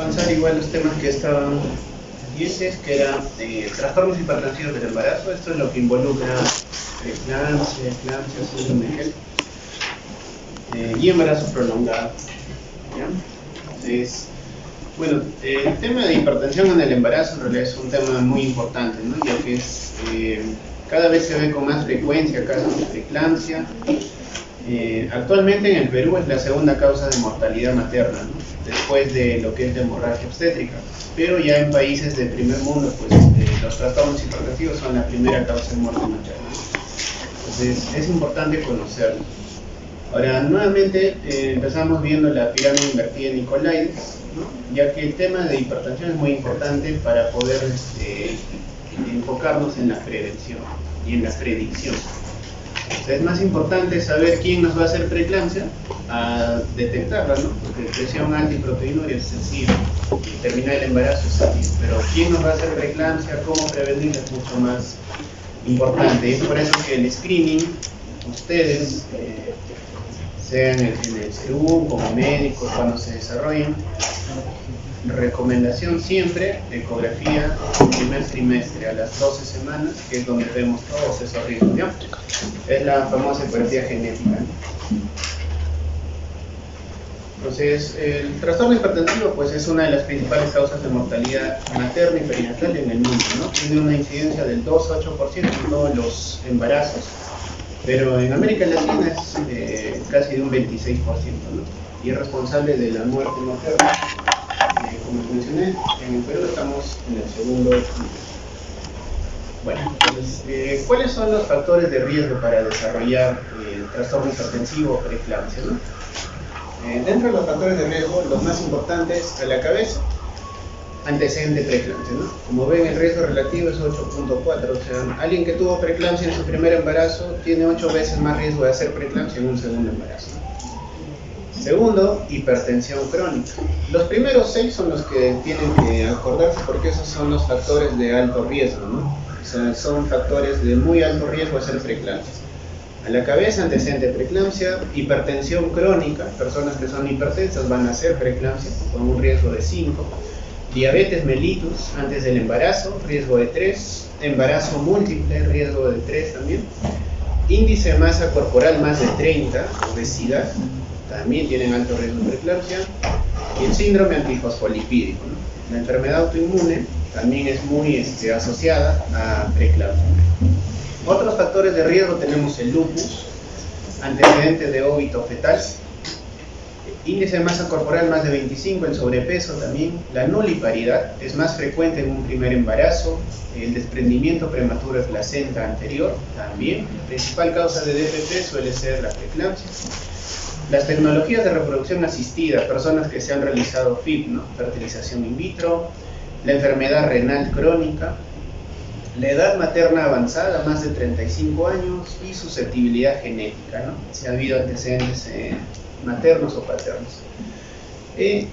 avanzar igual los temas que estaban pendientes, que eran trastornos hipertensivos del embarazo. Esto es lo que involucra eclampsia, síndrome de Gel y embarazo prolongado. ¿Ya? Entonces, bueno, el tema de hipertensión en el embarazo en realidad es un tema muy importante, ¿no? Ya que es, cada vez se ve con más frecuencia casos de preeclampsia. Actualmente en el Perú es la segunda causa de mortalidad materna, ¿no? Después de lo que es la hemorragia obstétrica, pero ya en países del primer mundo pues los trastornos hipertensivos son la primera causa de muerte materna. Entonces es importante conocerlo. Ahora nuevamente empezamos viendo la pirámide invertida de Nicolaides, ¿no? Ya que el tema de hipertensión es muy importante para poder enfocarnos en la prevención y en la predicción. Es más importante saber quién nos va a hacer preeclampsia a detectarla, ¿no? Porque presión alta y proteinuria es sencillo, y terminar el embarazo es sencillo, pero quién nos va a hacer preeclampsia, cómo prevenirla es mucho más importante. Y es por eso que el screening, ustedes, sean en el CERU, como médicos, cuando se desarrollen, recomendación siempre de ecografía en primer trimestre a las 12 semanas, que es donde vemos todos esos riesgos, ¿ya? Es la famosa ecografía genética, ¿no? Entonces, el trastorno hipertensivo pues es una de las principales causas de mortalidad materna y perinatal en el mundo, ¿no? Tiene una incidencia del 2 a 8% en todos los embarazos, pero en América Latina es casi de un 26%, ¿no? Y es responsable de la muerte materna. Como mencioné, en el Perú estamos en el segundo nivel. Bueno, entonces, ¿cuáles son los factores de riesgo para desarrollar el trastorno hipertensivo o preeclampsia, ¿no? Dentro de los factores de riesgo, los más importantes a la cabeza, antecedente de preeclampsia, ¿no? Como ven, el riesgo relativo es 8.4, o sea, alguien que tuvo preeclampsia en su primer embarazo tiene 8 veces más riesgo de hacer preeclampsia en un segundo embarazo, ¿no? Segundo, hipertensión crónica. Los primeros 6 son los que tienen que acordarse porque esos son los factores de alto riesgo, ¿no? O sea, son factores de muy alto riesgo hacer preeclampsia. A la cabeza, antecedente de preeclampsia, hipertensión crónica, personas que son hipertensas van a hacer preeclampsia con un riesgo de 5. Diabetes mellitus antes del embarazo, riesgo de 3. Embarazo múltiple, riesgo de 3 también. Índice de masa corporal más de 30, obesidad, también tienen alto riesgo de preeclampsia. Y el síndrome antifosfolipídico, ¿no? La enfermedad autoinmune también es muy asociada a preeclampsia. Otros factores de riesgo tenemos el lupus, antecedentes de óbito fetal, índice de masa corporal más de 25, el sobrepeso también, la nuliparidad es más frecuente en un primer embarazo, el desprendimiento prematuro de placenta anterior también, la principal causa de DPP suele ser la preeclampsia. Las tecnologías de reproducción asistida, personas que se han realizado FIV, ¿no? Fertilización in vitro, la enfermedad renal crónica, la edad materna avanzada, más de 35 años, y susceptibilidad genética, ¿no? Si ha habido antecedentes maternos o paternos. Y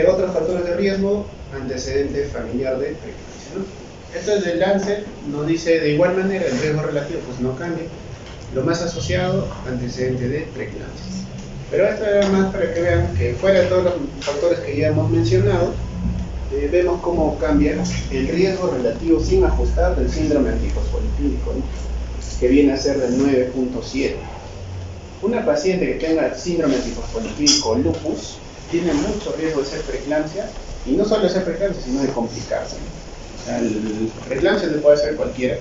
otros factores de riesgo, antecedente familiar de preeclampsia, ¿no? Esto es del Lancet, nos dice de igual manera el riesgo relativo pues no cambia. Lo más asociado, antecedente de preeclampsia. Pero esto era más para que vean que fuera de todos los factores que ya hemos mencionado, vemos cómo cambia el riesgo relativo sin ajustar del síndrome antifosfolipídico, ¿no? Que viene a ser del 9.7. Una paciente que tenga síndrome antifosfolipídico o lupus tiene mucho riesgo de ser preeclampsia, y no solo de ser preeclampsia, sino de complicarse, ¿no? O sea, el preeclampsia le puede hacer cualquiera,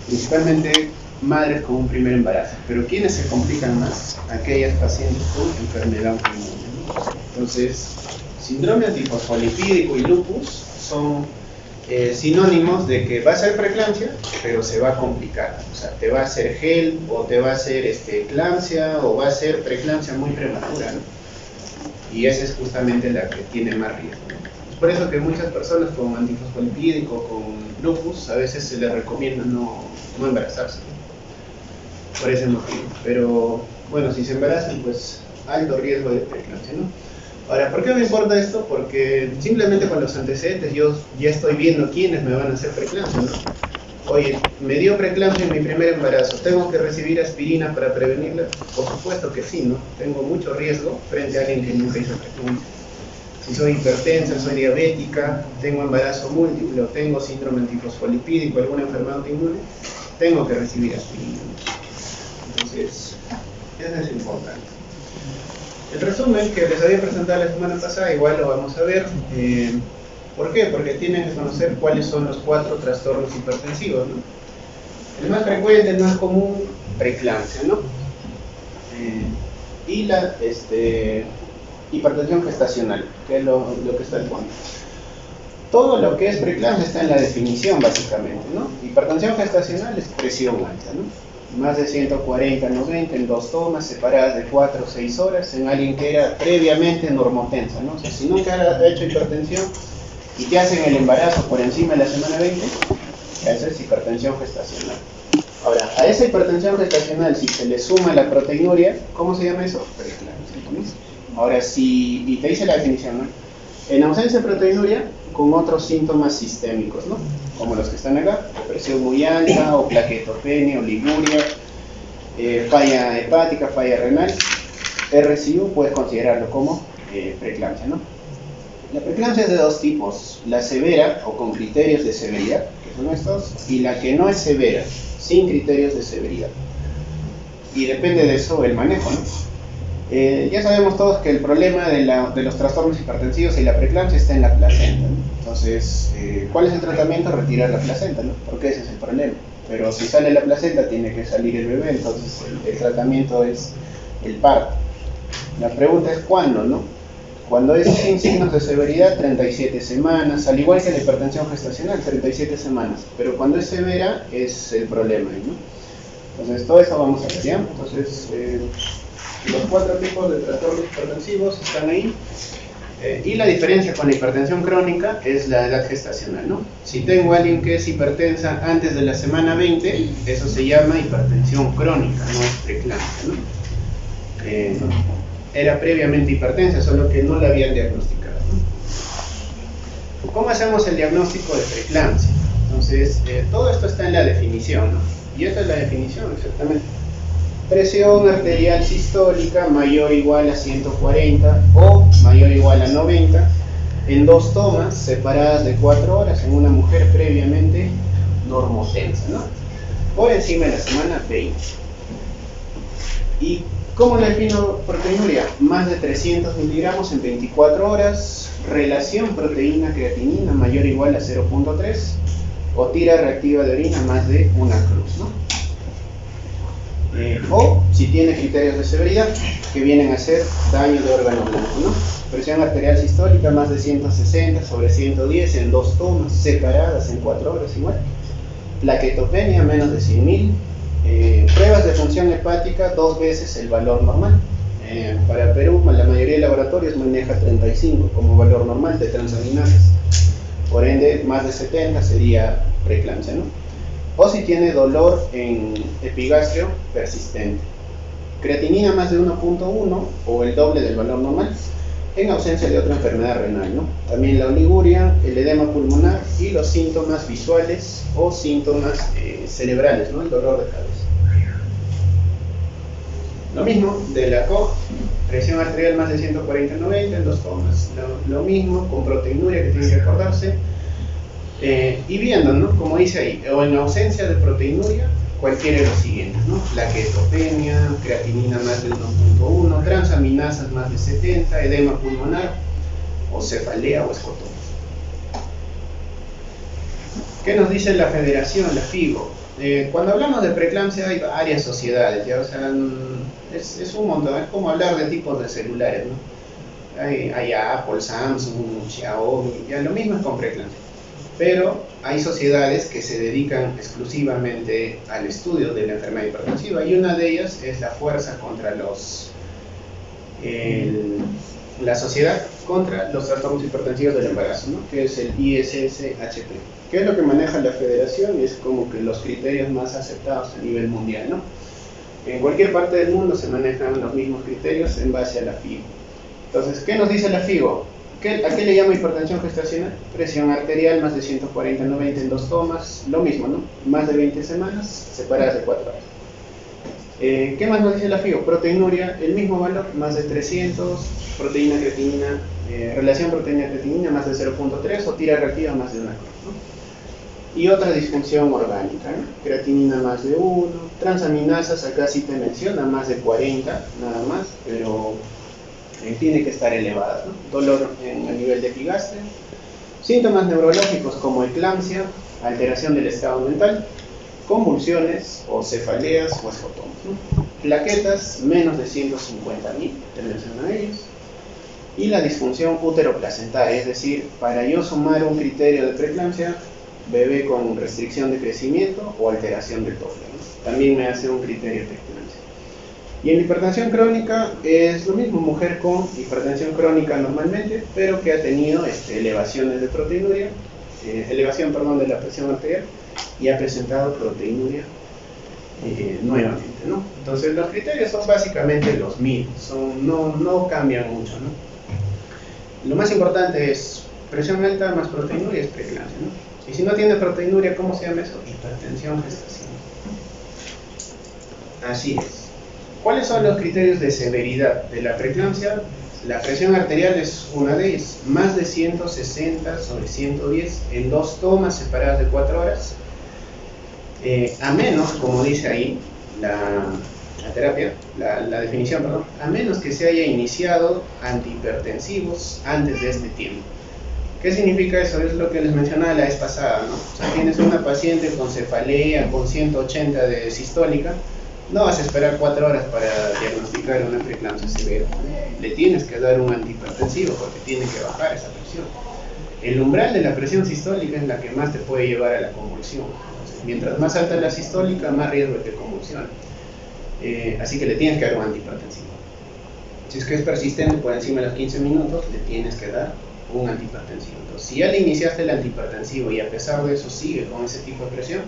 principalmente madres con un primer embarazo, pero ¿quiénes se complican más? Aquellas pacientes con enfermedad autoinmune, ¿no? Entonces, síndrome antifosfolipídico y lupus son sinónimos de que va a ser preeclampsia, pero se va a complicar. O sea, te va a hacer gel, o te va a hacer eclampsia, o va a ser preeclampsia muy prematura, ¿no? Y esa es justamente la que tiene más riesgo, ¿no? Es por eso que muchas personas con antifosfolipídico, con lupus, a veces se les recomienda no embarazarse, ¿no? Por ese motivo. Pero bueno, si se embarazan, pues alto riesgo de preeclampsia, ¿no? Ahora, ¿por qué me importa esto? Porque simplemente con los antecedentes yo ya estoy viendo quiénes me van a hacer preeclampsia, ¿no? Oye, me dio preeclampsia en mi primer embarazo, ¿tengo que recibir aspirina para prevenirla? Por supuesto que sí, ¿no? Tengo mucho riesgo frente a alguien que nunca hizo preeclampsia. Si soy hipertensa, soy diabética, tengo embarazo múltiple o tengo síndrome antifosfolipídico, alguna enfermedad autoinmune, tengo que recibir aspirina. Entonces, eso es importante. El resumen que les había presentado la semana pasada, igual lo vamos a ver. ¿Por qué? Porque tienen que conocer cuáles son los 4 trastornos hipertensivos, ¿no? El más frecuente, el más común, preeclampsia, ¿no? Y la hipertensión gestacional, que es lo que está al fondo. Todo lo que es preeclampsia está en la definición, básicamente, ¿no? Hipertensión gestacional es presión alta, ¿no? Más de 140/90 en 2 tomas separadas de 4 o 6 horas en alguien que era previamente normotensa, ¿no? O sea, si nunca ha hecho hipertensión y te hacen el embarazo por encima de la semana 20, esa es hipertensión gestacional. Ahora, a esa hipertensión gestacional, si se le suma la proteinuria, ¿cómo se llama eso? Preeclampsia. Ahora, y te dice la definición, ¿no? En ausencia de proteinuria, con otros síntomas sistémicos, ¿no? Como los que están acá, presión muy alta, o plaquetopenia, oliguria, falla hepática, falla renal, RCU puedes considerarlo como preeclampsia, ¿no? La preeclampsia es de 2 tipos, la severa o con criterios de severidad, que son estos, y la que no es severa, sin criterios de severidad. Y depende de eso el manejo, ¿no? Ya sabemos todos que el problema de los trastornos hipertensivos y la preeclampsia está en la placenta, ¿no? Entonces, ¿cuál es el tratamiento? Retirar la placenta, ¿no? Porque ese es el problema. Pero si sale la placenta, tiene que salir el bebé, entonces el tratamiento es el parto. La pregunta es ¿cuándo, no? Cuando es sin signos de severidad, 37 semanas, al igual que la hipertensión gestacional, 37 semanas. Pero cuando es severa, es el problema, ¿no? Entonces, todo eso vamos a ver, ¿ya? Entonces, los 4 tipos de trastornos hipertensivos están ahí. Y la diferencia con la hipertensión crónica es la edad gestacional, ¿no? Si tengo a alguien que es hipertensa antes de la semana 20, eso se llama hipertensión crónica, no es preeclampsia, ¿no? Era previamente hipertensa, solo que no la habían diagnosticado, ¿no? ¿Cómo hacemos el diagnóstico de preeclampsia? Entonces, todo esto está en la definición, ¿no? Y esta es la definición, exactamente. Presión arterial sistólica mayor o igual a 140 o mayor o igual a 90 en 2 tomas separadas de 4 horas en una mujer previamente normotensa, ¿no? Por encima de la semana 20. ¿Y cómo le defino proteinuria? Más de 300 miligramos en 24 horas, relación proteína-creatinina mayor o igual a 0.3 o tira reactiva de orina más de 1 cruz, ¿no? O si tiene criterios de severidad que vienen a ser daño de órgano blanco, ¿no? Presión arterial sistólica más de 160/110 en 2 tomas separadas en 4 horas igual. Plaquetopenia menos de 100.000. Pruebas de función hepática 2 veces el valor normal. Para Perú la mayoría de laboratorios maneja 35 como valor normal de transaminasas. Por ende más de 70 sería preeclampsia, ¿no? O si tiene dolor en epigastrio persistente. Creatinina más de 1.1 o el doble del valor normal en ausencia de otra enfermedad renal, ¿no? También la oliguria, el edema pulmonar y los síntomas visuales o síntomas cerebrales, ¿no? El dolor de cabeza. Lo mismo de la COG, presión arterial más de 140/90 en 2 tomas. Lo mismo con proteinuria que tienen que acordarse. Y viendo, ¿no? Como dice ahí, o en ausencia de proteinuria, cualquiera de los siguientes, ¿no? Plaquetopenia, creatinina más de 1.1, transaminasas más de 70, edema pulmonar, o cefalea o escotoma. ¿Qué nos dice la federación, la FIGO? Cuando hablamos de preeclampsia hay varias sociedades, ¿ya? O sea, es un montón, es como hablar de tipos de celulares, ¿no? Hay Apple, Samsung, Xiaomi, ya lo mismo es con preeclampsia. Pero hay sociedades que se dedican exclusivamente al estudio de la enfermedad hipertensiva y una de ellas es la Fuerza contra la Sociedad contra los Trastornos Hipertensivos del Embarazo, ¿no? Que es el ISSHP. ¿Qué es lo que maneja la federación? Y es como que los criterios más aceptados a nivel mundial, ¿no? En cualquier parte del mundo se manejan los mismos criterios en base a la FIGO. Entonces, ¿qué nos dice la FIGO? ¿A qué le llama hipertensión gestacional? Presión arterial más de 140/90 en 2 tomas, lo mismo, ¿no? Más de 20 semanas, separadas de 4 horas. ¿Qué más nos dice la FIGO? Proteinuria, el mismo valor, más de 300, proteína creatinina relación proteína-creatinina más de 0.3 o tira reactiva más de 1, ¿no? Y otra disfunción orgánica, ¿no? Creatinina más de 1, transaminasas, acá sí te menciona más de 40, nada más, pero tiene que estar elevada, ¿no? Dolor en el nivel de epigastre, síntomas neurológicos como eclampsia, alteración del estado mental, convulsiones o cefaleas o escotomas, ¿no? Plaquetas menos de 150.000, te menciono a ellos, y la disfunción úteroplacentaria, es decir, para yo sumar un criterio de preeclampsia, bebé con restricción de crecimiento o alteración del Doppler, ¿no? También me hace un criterio de preeclampsia. Y en hipertensión crónica es lo mismo, mujer con hipertensión crónica normalmente, pero que ha tenido elevaciones de proteinuria, elevación de la presión arterial, y ha presentado proteinuria nuevamente, ¿no? Entonces los criterios son básicamente los mismos, no cambian mucho, ¿no? Lo más importante es presión alta más proteinuria es preeclampsia, ¿no? Y si no tiene proteinuria, ¿cómo se llama eso? Hipertensión gestacional. Así es. ¿Cuáles son los criterios de severidad de la preeclampsia? La presión arterial es una de ellas, más de 160/110 en 2 tomas separadas de 4 horas, a menos, como dice ahí la terapia, la definición, perdón, a menos que se haya iniciado antihipertensivos antes de este tiempo. ¿Qué significa eso? Es lo que les mencionaba la vez pasada, ¿no? O sea, tienes una paciente con cefalea, con 180 de sistólica, no vas a esperar 4 horas para diagnosticar una preeclampsia severa. Le tienes que dar un antihipertensivo porque tiene que bajar esa presión. El umbral de la presión sistólica es la que más te puede llevar a la convulsión. Entonces, mientras más alta la sistólica, más riesgo de que convulsione. Así que le tienes que dar un antihipertensivo. Si es que es persistente por encima de los 15 minutos, le tienes que dar un antihipertensivo. Entonces, si ya le iniciaste el antihipertensivo y a pesar de eso sigue con ese tipo de presión,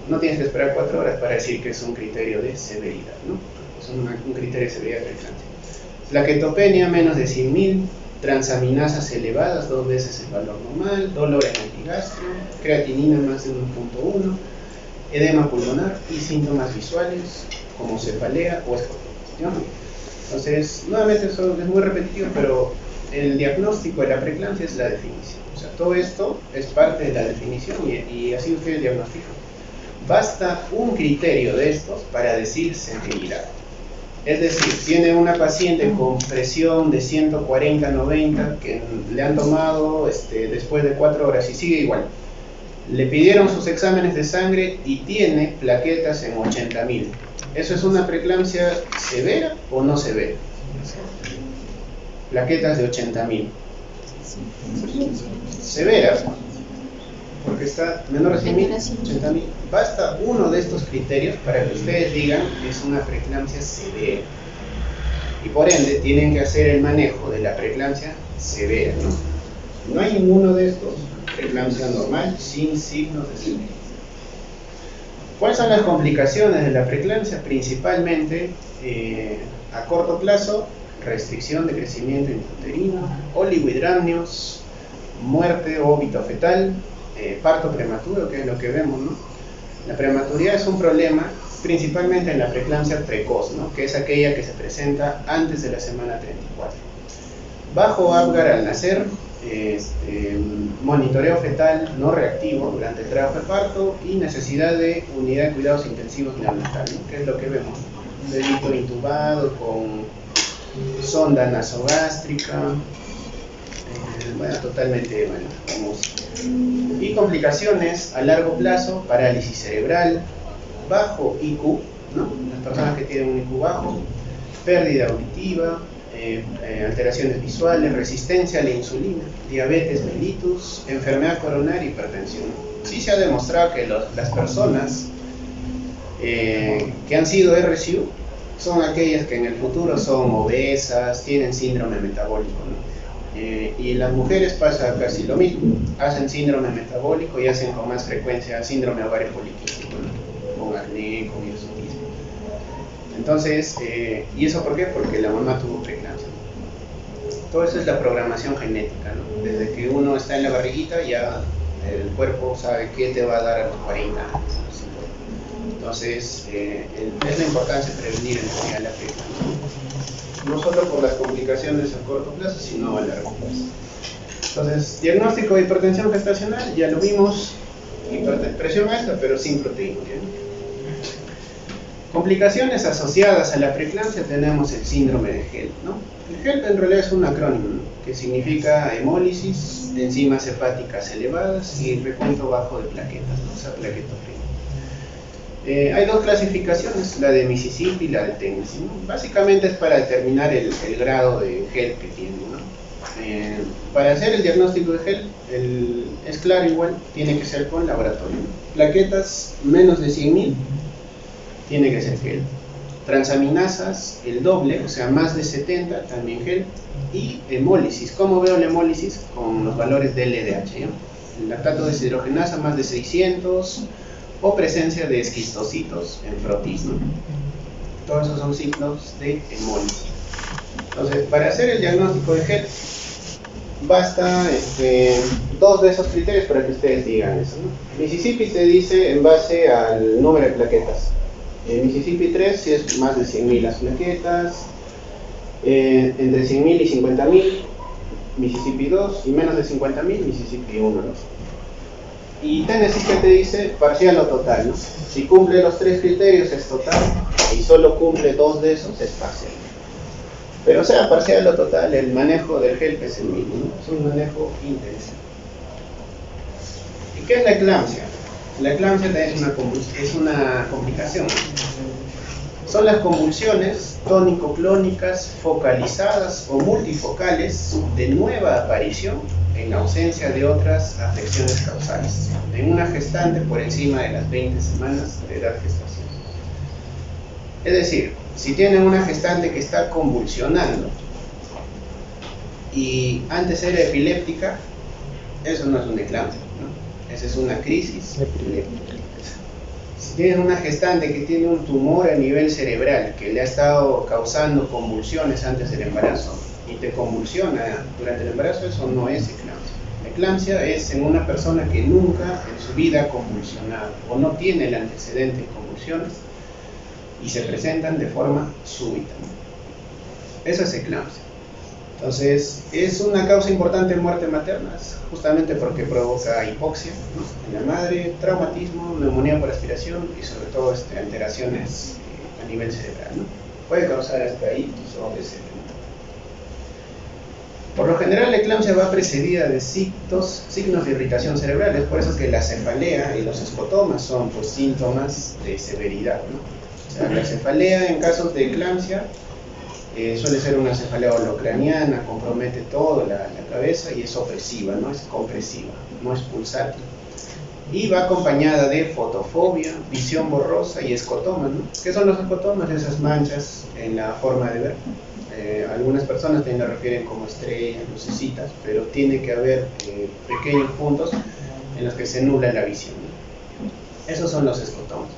no tienes que esperar 4 horas para decir que es un criterio de severidad, ¿no? Es un criterio de severidad de preeclampsia. Plaquetopenia menos de 100.000, transaminasas elevadas, 2 veces el valor normal, dolor en el epigastrio, creatinina más de 1.1, edema pulmonar y síntomas visuales como cefalea o escotomas, ¿no? Entonces, nuevamente eso es muy repetitivo, pero el diagnóstico de la preeclampsia es la definición. O sea, todo esto es parte de la definición y así ustedes diagnostican. Basta un criterio de estos para decir severidad. Es decir, tiene una paciente con presión de 140/90 que le han tomado después de 4 horas y sigue igual. Le pidieron sus exámenes de sangre y tiene plaquetas en 80.000. ¿Eso es una preeclampsia severa o no severa? Plaquetas de 80.000. Severa, porque está menor de 100.000, 80.000. Basta uno de estos criterios para que ustedes digan que es una preeclampsia severa. Y por ende tienen que hacer el manejo de la preeclampsia severa, ¿no? No hay ninguno de estos, preeclampsia normal, sin signos de severidad. ¿Cuáles son las complicaciones de la preeclampsia? Principalmente, a corto plazo, restricción de crecimiento intrauterino, oligohidramnios, muerte o óbito fetal, parto prematuro, que es lo que vemos, ¿no? La prematuridad es un problema principalmente en la preeclampsia precoz, ¿no? Que es aquella que se presenta antes de la semana 34. Bajo Apgar al nacer, monitoreo fetal no reactivo durante el trabajo de parto y necesidad de unidad de cuidados intensivos neonatal, ¿no? Que es lo que vemos, un bebito intubado con sonda nasogástrica, totalmente famoso. Y complicaciones a largo plazo, parálisis cerebral, bajo IQ, ¿no? Las personas que tienen un IQ bajo, pérdida auditiva, alteraciones visuales, resistencia a la insulina, diabetes mellitus, enfermedad coronaria y hipertensión. Sí se ha demostrado que las personas que han sido RSU son aquellas que en el futuro son obesas, tienen síndrome metabólico, ¿no? Y las mujeres pasa casi lo mismo, hacen síndrome metabólico y hacen con más frecuencia síndrome ovario poliquístico, ¿no? Con acné, con hirsutismo. Entonces, ¿y eso por qué? Porque la mamá tuvo preeclampsia. Todo eso es la programación genética, ¿no? Desde que uno está en la barriguita ya el cuerpo sabe qué te va a dar a los 40 años. Entonces, es la importancia de prevenir en realidad la preeclampsia. no solo por las complicaciones a corto plazo, sino a largo plazo. Entonces, diagnóstico de hipertensión gestacional, ya lo vimos, presión alta pero sin proteinuria, ¿no? Complicaciones asociadas a la preeclampsia tenemos el síndrome de HELP, ¿no? El HELP en realidad es un acrónimo, ¿no?, que significa hemólisis, enzimas hepáticas elevadas y recuento bajo de plaquetas, ¿no? O sea, plaquetofenia. Hay dos clasificaciones, la de Mississippi y la de Tennessee, ¿no? Básicamente es para determinar el grado de HELP que tiene, ¿no? Para hacer el diagnóstico de HELP, es claro igual, tiene que ser con laboratorio, ¿no? Plaquetas menos de 100.000, tiene que ser HELP. Transaminasas, el doble, o sea, más de 70, también HELP. Y hemólisis, ¿cómo veo la hemólisis? Con los valores de LDH, ¿no? El lactato deshidrogenasa más de 600, o presencia de esquistocitos en frotis, ¿no? Todos esos son signos de hemólisis. Entonces, para hacer el diagnóstico de HELP, basta dos de esos criterios para que ustedes digan eso, ¿no? Mississippi te dice en base al número de plaquetas. Mississippi 3 si es más de 100.000 las plaquetas, entre 100.000 y 50.000 Mississippi 2 y menos de 50.000 Mississippi 1, ¿no? Y Tennessee que te dice parcial o total, ¿no? Si cumple los tres criterios es total y solo cumple dos de esos es parcial. Pero sea parcial o total, el manejo del HELP es el mismo, ¿no? Es un manejo intenso. ¿Y qué es la eclampsia? La eclampsia es una complicación. Son las convulsiones tónico-clónicas focalizadas o multifocales de nueva aparición en ausencia de otras afecciones causales en una gestante por encima de las 20 semanas de edad gestacional. Es decir, si tienen una gestante que está convulsionando y antes era epiléptica, eso no es una eclampsia, ¿no? Esa es una crisis epiléptica. Si tienen una gestante que tiene un tumor a nivel cerebral que le ha estado causando convulsiones antes del embarazo y te convulsiona durante el embarazo, eso no es eclampsia. La eclampsia es en una persona que nunca en su vida ha convulsionado o no tiene el antecedente de convulsiones y se presentan de forma súbita, ¿no? Eso es eclampsia. Entonces, es una causa importante de muerte materna, justamente porque provoca hipoxia, ¿no?, en la madre, traumatismo, neumonía por aspiración y sobre todo alteraciones a nivel cerebral, ¿no? Puede causar hasta ictus o etc. Por lo general, la eclampsia va precedida de signos de irritación cerebral, es por eso que la cefalea y los escotomas son pues síntomas de severidad, ¿no? O sea, la cefalea en casos de eclampsia suele ser una cefalea holocraniana, compromete todo la cabeza y es opresiva, no es compresiva, no es pulsátil. Y va acompañada de fotofobia, visión borrosa y escotomas, ¿no? ¿Qué son los escotomas? Esas manchas en la forma de ver. Algunas personas también la refieren como estrellas, lucecitas, pero tiene que haber pequeños puntos en los que se nubla la visión, ¿no? Esos son los escotomas.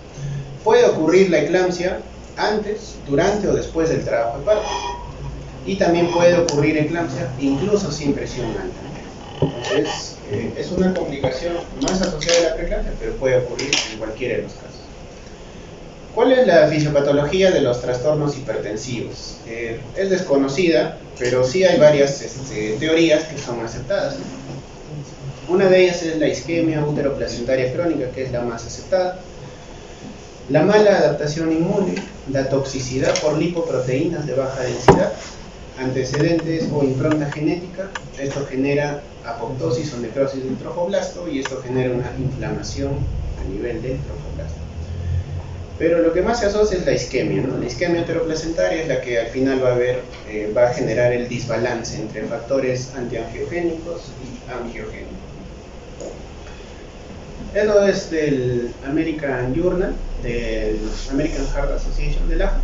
Puede ocurrir la eclampsia antes, durante o después del trabajo de parto. Y también puede ocurrir eclampsia incluso sin presión alta. Entonces, es una complicación más asociada a la preeclampsia, pero puede ocurrir en cualquiera de los casos. ¿Cuál es la fisiopatología de los trastornos hipertensivos? Es desconocida, pero sí hay varias teorías que son aceptadas, ¿no? Una de ellas es la isquemia uteroplacentaria crónica, que es la más aceptada. La mala adaptación inmune, la toxicidad por lipoproteínas de baja densidad, antecedentes o impronta genética, esto genera apoptosis o necrosis del trofoblasto y esto genera una inflamación a nivel del trofoblasto. Pero lo que más se asocia es la isquemia, ¿no? La isquemia uteroplacentaria es la que al final va a generar el desbalance entre factores antiangiogénicos y angiogénicos. Eso es del American Journal, del American Heart Association, del AHA,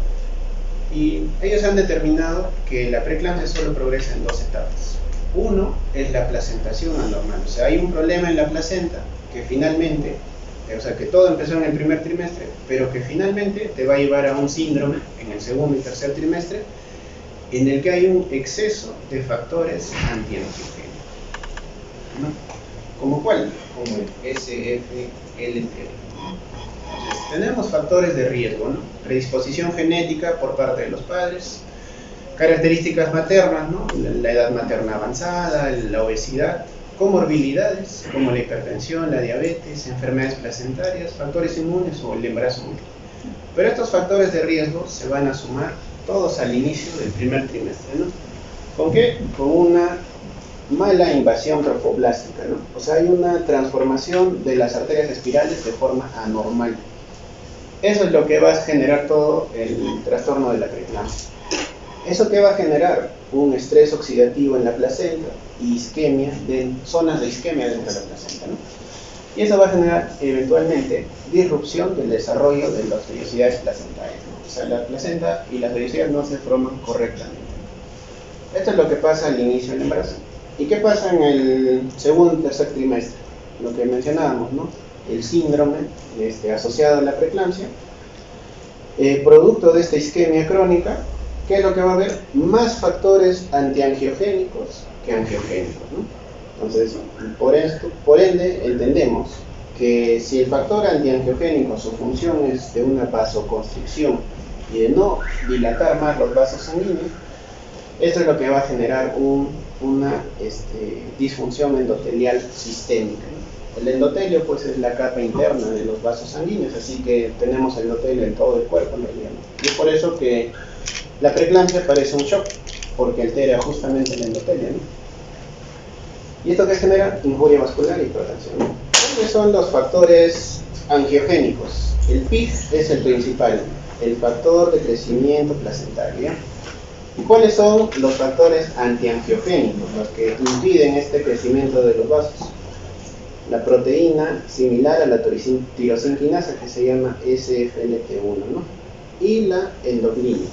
y ellos han determinado que la preeclampsia solo progresa en dos etapas. Uno es la placentación anormal, o sea, hay un problema en la placenta que finalmente, o sea, que todo empezó en el primer trimestre, pero que finalmente te va a llevar a un síndrome en el segundo y tercer trimestre en el que hay un exceso de factores antiangiogénicos, ¿no? ¿Como cuál? Como el SFLT. Entonces, tenemos factores de riesgo, ¿no? Predisposición genética por parte de los padres, Características maternas, ¿no? La edad materna avanzada, la obesidad, comorbilidades como la hipertensión, la diabetes, enfermedades placentarias, factores inmunes o el embarazo múltiple. Pero estos factores de riesgo se van a sumar todos al inicio del primer trimestre, ¿no? ¿Con qué? Con una mala invasión trofoblástica, ¿no? O sea, hay una transformación de las arterias espirales de forma anormal. Eso es lo que va a generar todo el trastorno de la preeclampsia. ¿Eso qué va a generar? Un estrés oxidativo en la placenta y isquemia, zonas de isquemia dentro de la placenta, ¿no? Y eso va a generar eventualmente disrupción del desarrollo de las vellosidades placentarias, ¿no? O sea, la placenta y las vellosidades no se forman correctamente. Esto es lo que pasa al inicio del embarazo. ¿Y qué pasa en el segundo y tercer trimestre? Lo que mencionábamos, ¿no? El síndrome asociado a la preeclampsia, producto de esta isquemia crónica. ¿Qué es lo que va a haber? Más factores antiangiogénicos que angiogénicos, ¿no? Entonces, por ende, entendemos que si el factor antiangiogénico, su función es de una vasoconstricción y de no dilatar más los vasos sanguíneos, esto es lo que va a generar una disfunción endotelial sistémica, ¿no? El endotelio, pues, es la capa interna de los vasos sanguíneos, así que tenemos endotelio en todo el cuerpo, en realidad, ¿no? Y es por eso que la preeclampsia parece un shock, porque altera justamente el endotelio, ¿no? ¿Y esto qué genera? Injuria vascular y hipertensión, ¿no? ¿Cuáles son los factores angiogénicos? El PIG es el principal, el factor de crecimiento placentario, ¿ya? ¿Y cuáles son los factores antiangiogénicos, los que impiden este crecimiento de los vasos? La proteína similar a la tirosinquinasa, que se llama SFLT1, ¿no? Y la endoglina.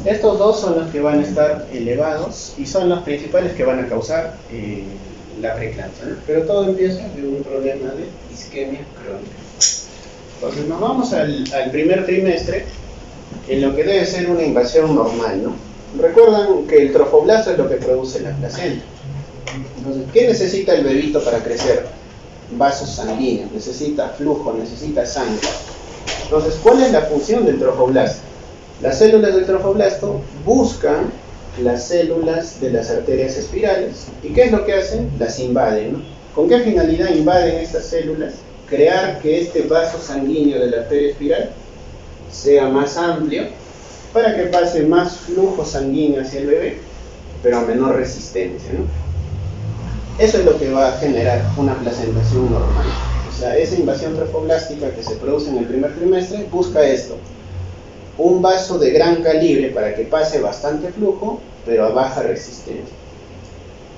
Estos dos son los que van a estar elevados y son los principales que van a causar la preeclampsia, ¿no? Pero todo empieza de un problema de isquemia crónica. Entonces nos vamos al primer trimestre, en lo que debe ser una invasión normal, ¿no? Recuerdan que el trofoblasto es lo que produce la placenta. Entonces, ¿qué necesita el bebito para crecer? Vasos sanguíneos, necesita flujo, necesita sangre. Entonces, ¿cuál es la función del trofoblasto? Las células del trofoblasto buscan las células de las arterias espirales. ¿Y qué es lo que hacen? Las invaden, ¿no? ¿Con qué finalidad invaden estas células? Crear que este vaso sanguíneo de la arteria espiral sea más amplio para que pase más flujo sanguíneo hacia el bebé, pero a menor resistencia, ¿no? Eso es lo que va a generar una placentación normal. O sea, esa invasión trofoblástica que se produce en el primer trimestre busca esto: un vaso de gran calibre para que pase bastante flujo, pero a baja resistencia.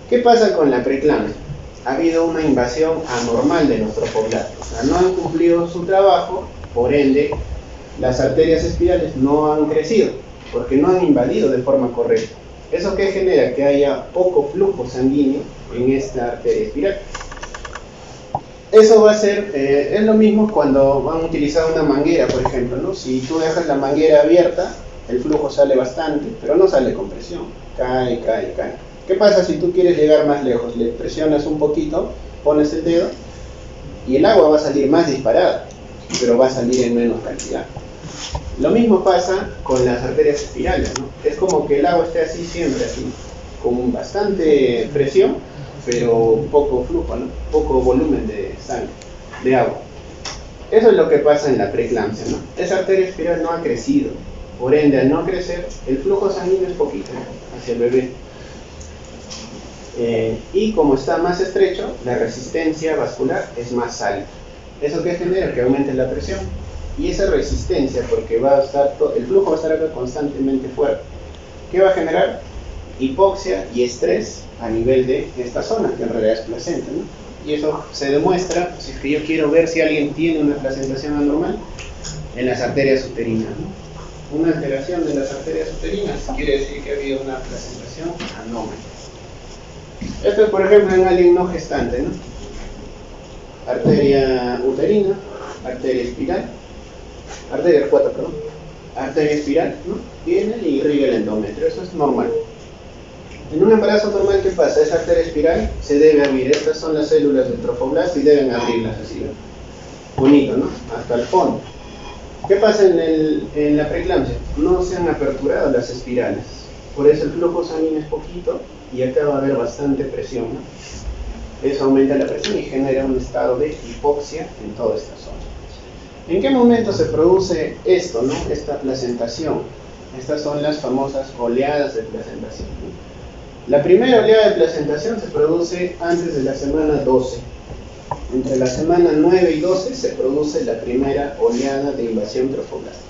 ¿Qué pasa con la preeclampsia? Ha habido una invasión anormal de los trofoblastos, o sea, no han cumplido su trabajo, por ende, las arterias espirales no han crecido, porque no han invadido de forma correcta. ¿Eso qué genera? Que haya poco flujo sanguíneo en esta arteria espiral. Eso va a ser, es lo mismo cuando van a utilizar una manguera, por ejemplo, ¿no? Si tú dejas la manguera abierta, el flujo sale bastante, pero no sale con presión, cae. ¿Qué pasa si tú quieres llegar más lejos? Le presionas un poquito, pones el dedo, y el agua va a salir más disparada, pero va a salir en menos cantidad. Lo mismo pasa con las arterias espirales, ¿no? Es como que el agua esté así siempre, así, con bastante presión, pero poco flujo, ¿no? Poco volumen de sangre, de agua. Eso es lo que pasa en la preeclampsia, ¿no? Esa arteria espiral no ha crecido, por ende, al no crecer, el flujo sanguíneo es poquito, ¿no? Hacia el bebé. Y como está más estrecho, la resistencia vascular es más alta. ¿Eso qué genera? Que aumente la presión. Y esa resistencia, porque el flujo va a estar acá constantemente fuerte. ¿Qué va a generar? Hipoxia y estrés a nivel de esta zona, que en realidad es placenta, ¿no? Y eso se demuestra, si es que yo quiero ver si alguien tiene una placentación anormal, en las arterias uterinas, ¿no? Una alteración de las arterias uterinas quiere decir que ha habido una placentación anómala. Esto es, por ejemplo, en alguien no gestante, ¿no? Arteria uterina, arteria espiral, arteria acuata, perdón, arteria espiral, ¿no? Viene y irriga el endometrio, eso es normal. En un embarazo normal, ¿qué pasa? Esa arteria espiral se debe abrir, estas son las células del trofoblasto y deben abrirlas así, ¿no? Bonito, ¿no? Hasta el fondo. ¿Qué pasa en la preeclampsia? No se han aperturado las espirales. por eso el flujo sanguíneo es poquito y acá va a haber bastante presión, ¿no? Eso aumenta la presión y genera un estado de hipoxia en toda esta zona. ¿En qué momento se produce esto, ¿no? Esta placentación? Estas son las famosas oleadas de placentación, ¿no? La primera oleada de placentación se produce antes de la semana 12. Entre la semana 9 y 12 se produce la primera oleada de invasión trofoblástica.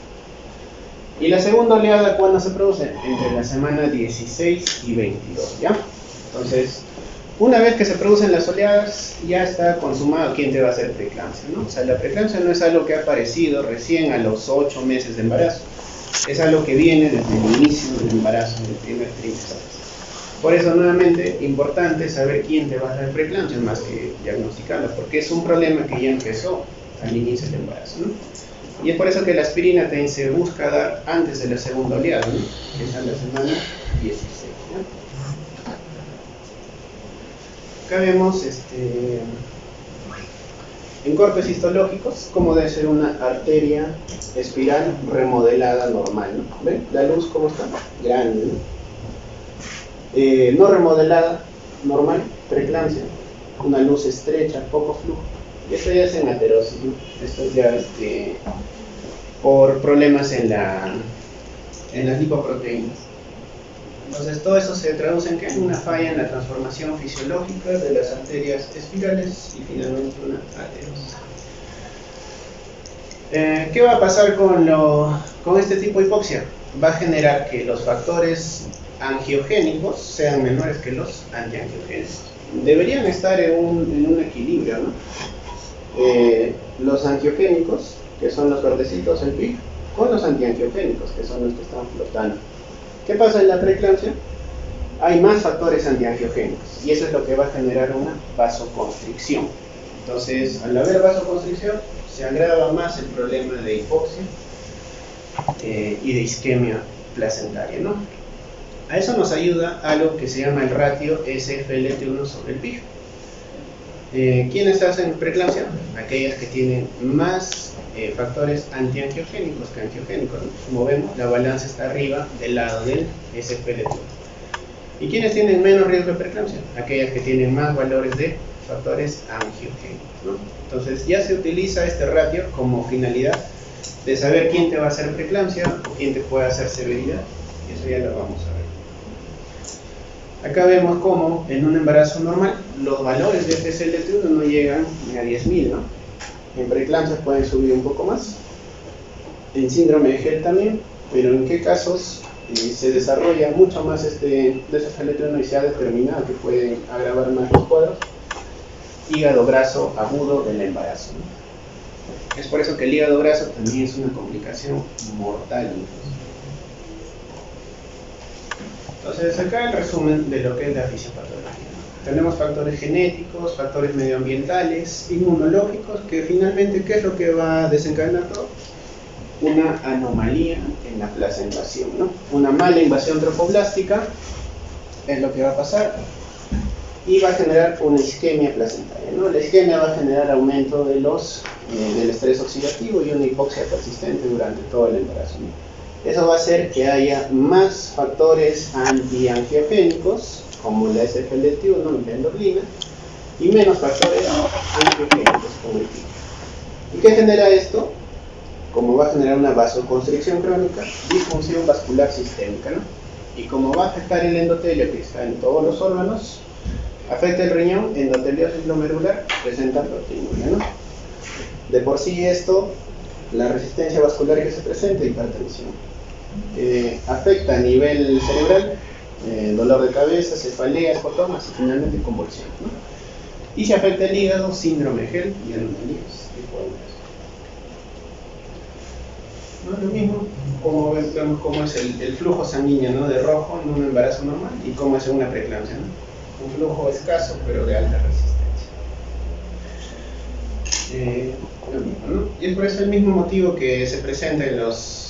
Y la segunda oleada, ¿cuándo se produce? Entre la semana 16 y 22, ¿ya? Entonces, una vez que se producen las oleadas, ya está consumado quién te va a hacer preeclampsia, ¿no? O sea, la preeclampsia no es algo que ha aparecido recién a los 8 meses de embarazo. Es algo que viene desde el inicio del embarazo, del primer trimestre. Por eso, nuevamente, importante saber quién te va a hacer preeclampsia más que diagnosticarla, porque es un problema que ya empezó al inicio del embarazo, ¿no? Y es por eso que la aspirina se busca dar antes de la segunda oleada, ¿no? Que es a la semana 16, ¿no? Acá vemos en cortes histológicos cómo debe ser una arteria espiral remodelada normal, ¿no? ¿Ven? La luz cómo está, grande, ¿no? No remodelada, normal, preeclampsia, una luz estrecha, poco flujo. Y esto ya es en aterosis, ¿no? Esto ya por problemas en las lipoproteínas. Entonces todo eso se traduce en una falla en la transformación fisiológica de las arterias espirales y finalmente una aterosis. ¿Qué va a pasar con este tipo de hipoxia? Va a generar que los factores angiogénicos sean menores que los antiangiogénicos. Deberían estar en un equilibrio, ¿no? Los angiogénicos, que son los verdecitos, el PIC, con los antiangiogénicos, que son los que están flotando. ¿Qué pasa en la preeclampsia? Hay más factores antiangiogénicos y eso es lo que va a generar una vasoconstricción. Entonces, al haber vasoconstricción, se agrava más el problema de hipoxia y de isquemia placentaria, ¿no? A eso nos ayuda algo que se llama el ratio SFLT1 sobre el PIG. ¿Quiénes hacen preeclampsia? Aquellas que tienen más factores antiangiogénicos que angiogénicos, ¿no? Como vemos, la balanza está arriba del lado del SFLT1. ¿Y quiénes tienen menos riesgo de preeclampsia? Aquellas que tienen más valores de factores angiogénicos, ¿no? Entonces ya se utiliza este ratio como finalidad de saber quién te va a hacer preeclampsia o quién te puede hacer severidad, y eso ya lo vamos a ver. Acá vemos cómo en un embarazo normal los valores de SFLT1 no llegan ni a 10.000, ¿no? En preeclampsia pueden subir un poco más, en síndrome de Gel también, pero en qué casos se desarrolla mucho más de SFLT1 y se ha determinado que pueden agravar más los cuadros. Hígado graso agudo del embarazo, ¿no? Es por eso que el hígado graso también es una complicación mortal. Entonces acá el resumen de lo que es la fisiopatología, ¿no? Tenemos factores genéticos, factores medioambientales, inmunológicos, que finalmente, ¿qué es lo que va a desencadenar todo? Una anomalía en la placentación, ¿no? Una mala invasión trofoblástica es lo que va a pasar y va a generar una isquemia placentaria, ¿no? La isquemia va a generar aumento del estrés oxidativo y una hipoxia persistente durante todo el embarazo, ¿no? Eso va a hacer que haya más factores antiangiogénicos, como la SFLT1 y la endorfina, y menos factores angiogénicos, como el PIG. ¿Y qué genera esto? Como va a generar una vasoconstricción crónica, disfunción vascular sistémica, ¿no? Y como va a afectar el endotelio que está en todos los órganos, afecta el riñón, endoteliosis glomerular, presenta proteinuria, ¿no? De por sí esto, la resistencia vascular que se presenta, hipertensión. Afecta a nivel cerebral, dolor de cabeza, cefalea, escotomas y finalmente convulsiones, ¿no? Y si afecta el hígado, síndrome de Gel y anomalías tipo 1. ¿No? Lo mismo, como vemos cómo es el flujo sanguíneo, ¿no? De rojo en un embarazo normal y cómo es en una preeclampsia, ¿no? Un flujo escaso pero de alta resistencia. Lo mismo, ¿no? Y es por eso el mismo motivo que se presenta en los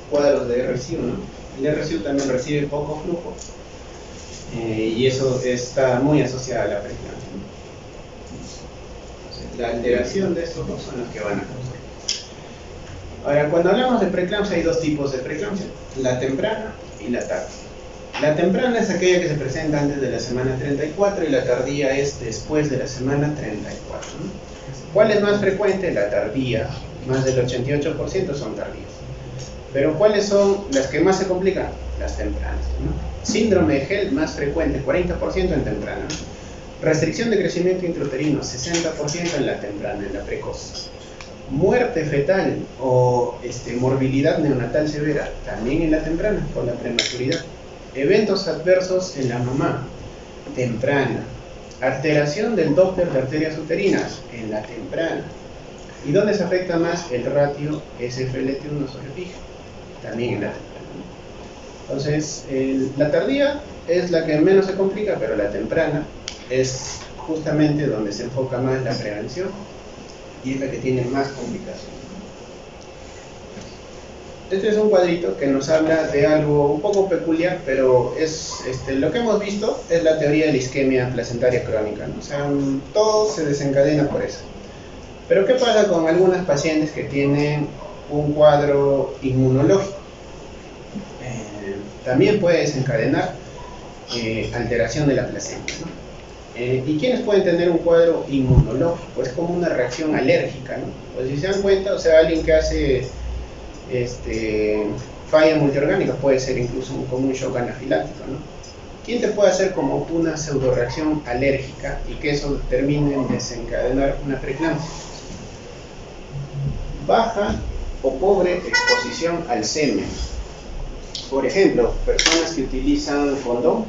cuadros de RCU, ¿no? El RCU también recibe poco flujo y eso está muy asociado a la preeclampsia, ¿no? Entonces, la alteración de estos dos son los que van a causar. Ahora, cuando hablamos de preeclampsia hay dos tipos de preeclampsia, la temprana y la tarde. La temprana es aquella que se presenta antes de la semana 34 y la tardía es después de la semana 34, ¿no? ¿Cuál es más frecuente? La tardía. Más del 88% son tardías. Pero ¿cuáles son las que más se complican? Las tempranas, ¿no? Síndrome de Hell más frecuente, 40% en temprana, ¿no? Restricción de crecimiento intrauterino, 60% en la temprana, en la precoz. Muerte fetal o morbilidad neonatal severa, también en la temprana, por la prematuridad. Eventos adversos en la mamá, temprana. Alteración del Doppler de arterias uterinas, en la temprana. ¿Y dónde se afecta más? El ratio SFLT1 sobre pi, también en la temprana. Entonces, la tardía es la que menos se complica, pero la temprana es justamente donde se enfoca más la prevención y es la que tiene más complicaciones. Este es un cuadrito que nos habla de algo un poco peculiar, pero es lo que hemos visto es la teoría de la isquemia placentaria crónica, ¿no? O sea, todo se desencadena por eso. Pero ¿qué pasa con algunas pacientes que tienen un cuadro inmunológico? También puede desencadenar alteración de la placenta, ¿no? ¿Y quiénes pueden tener un cuadro inmunológico? Es como una reacción alérgica, ¿no? Pues si se dan cuenta, o sea, alguien que hace falla multiorgánica puede ser incluso como un shock anafiláctico, ¿no? ¿Quién te puede hacer como una pseudoreacción alérgica y que eso termine en desencadenar una preeclampsia? Baja o pobre exposición al semen. Por ejemplo, personas que utilizan condón,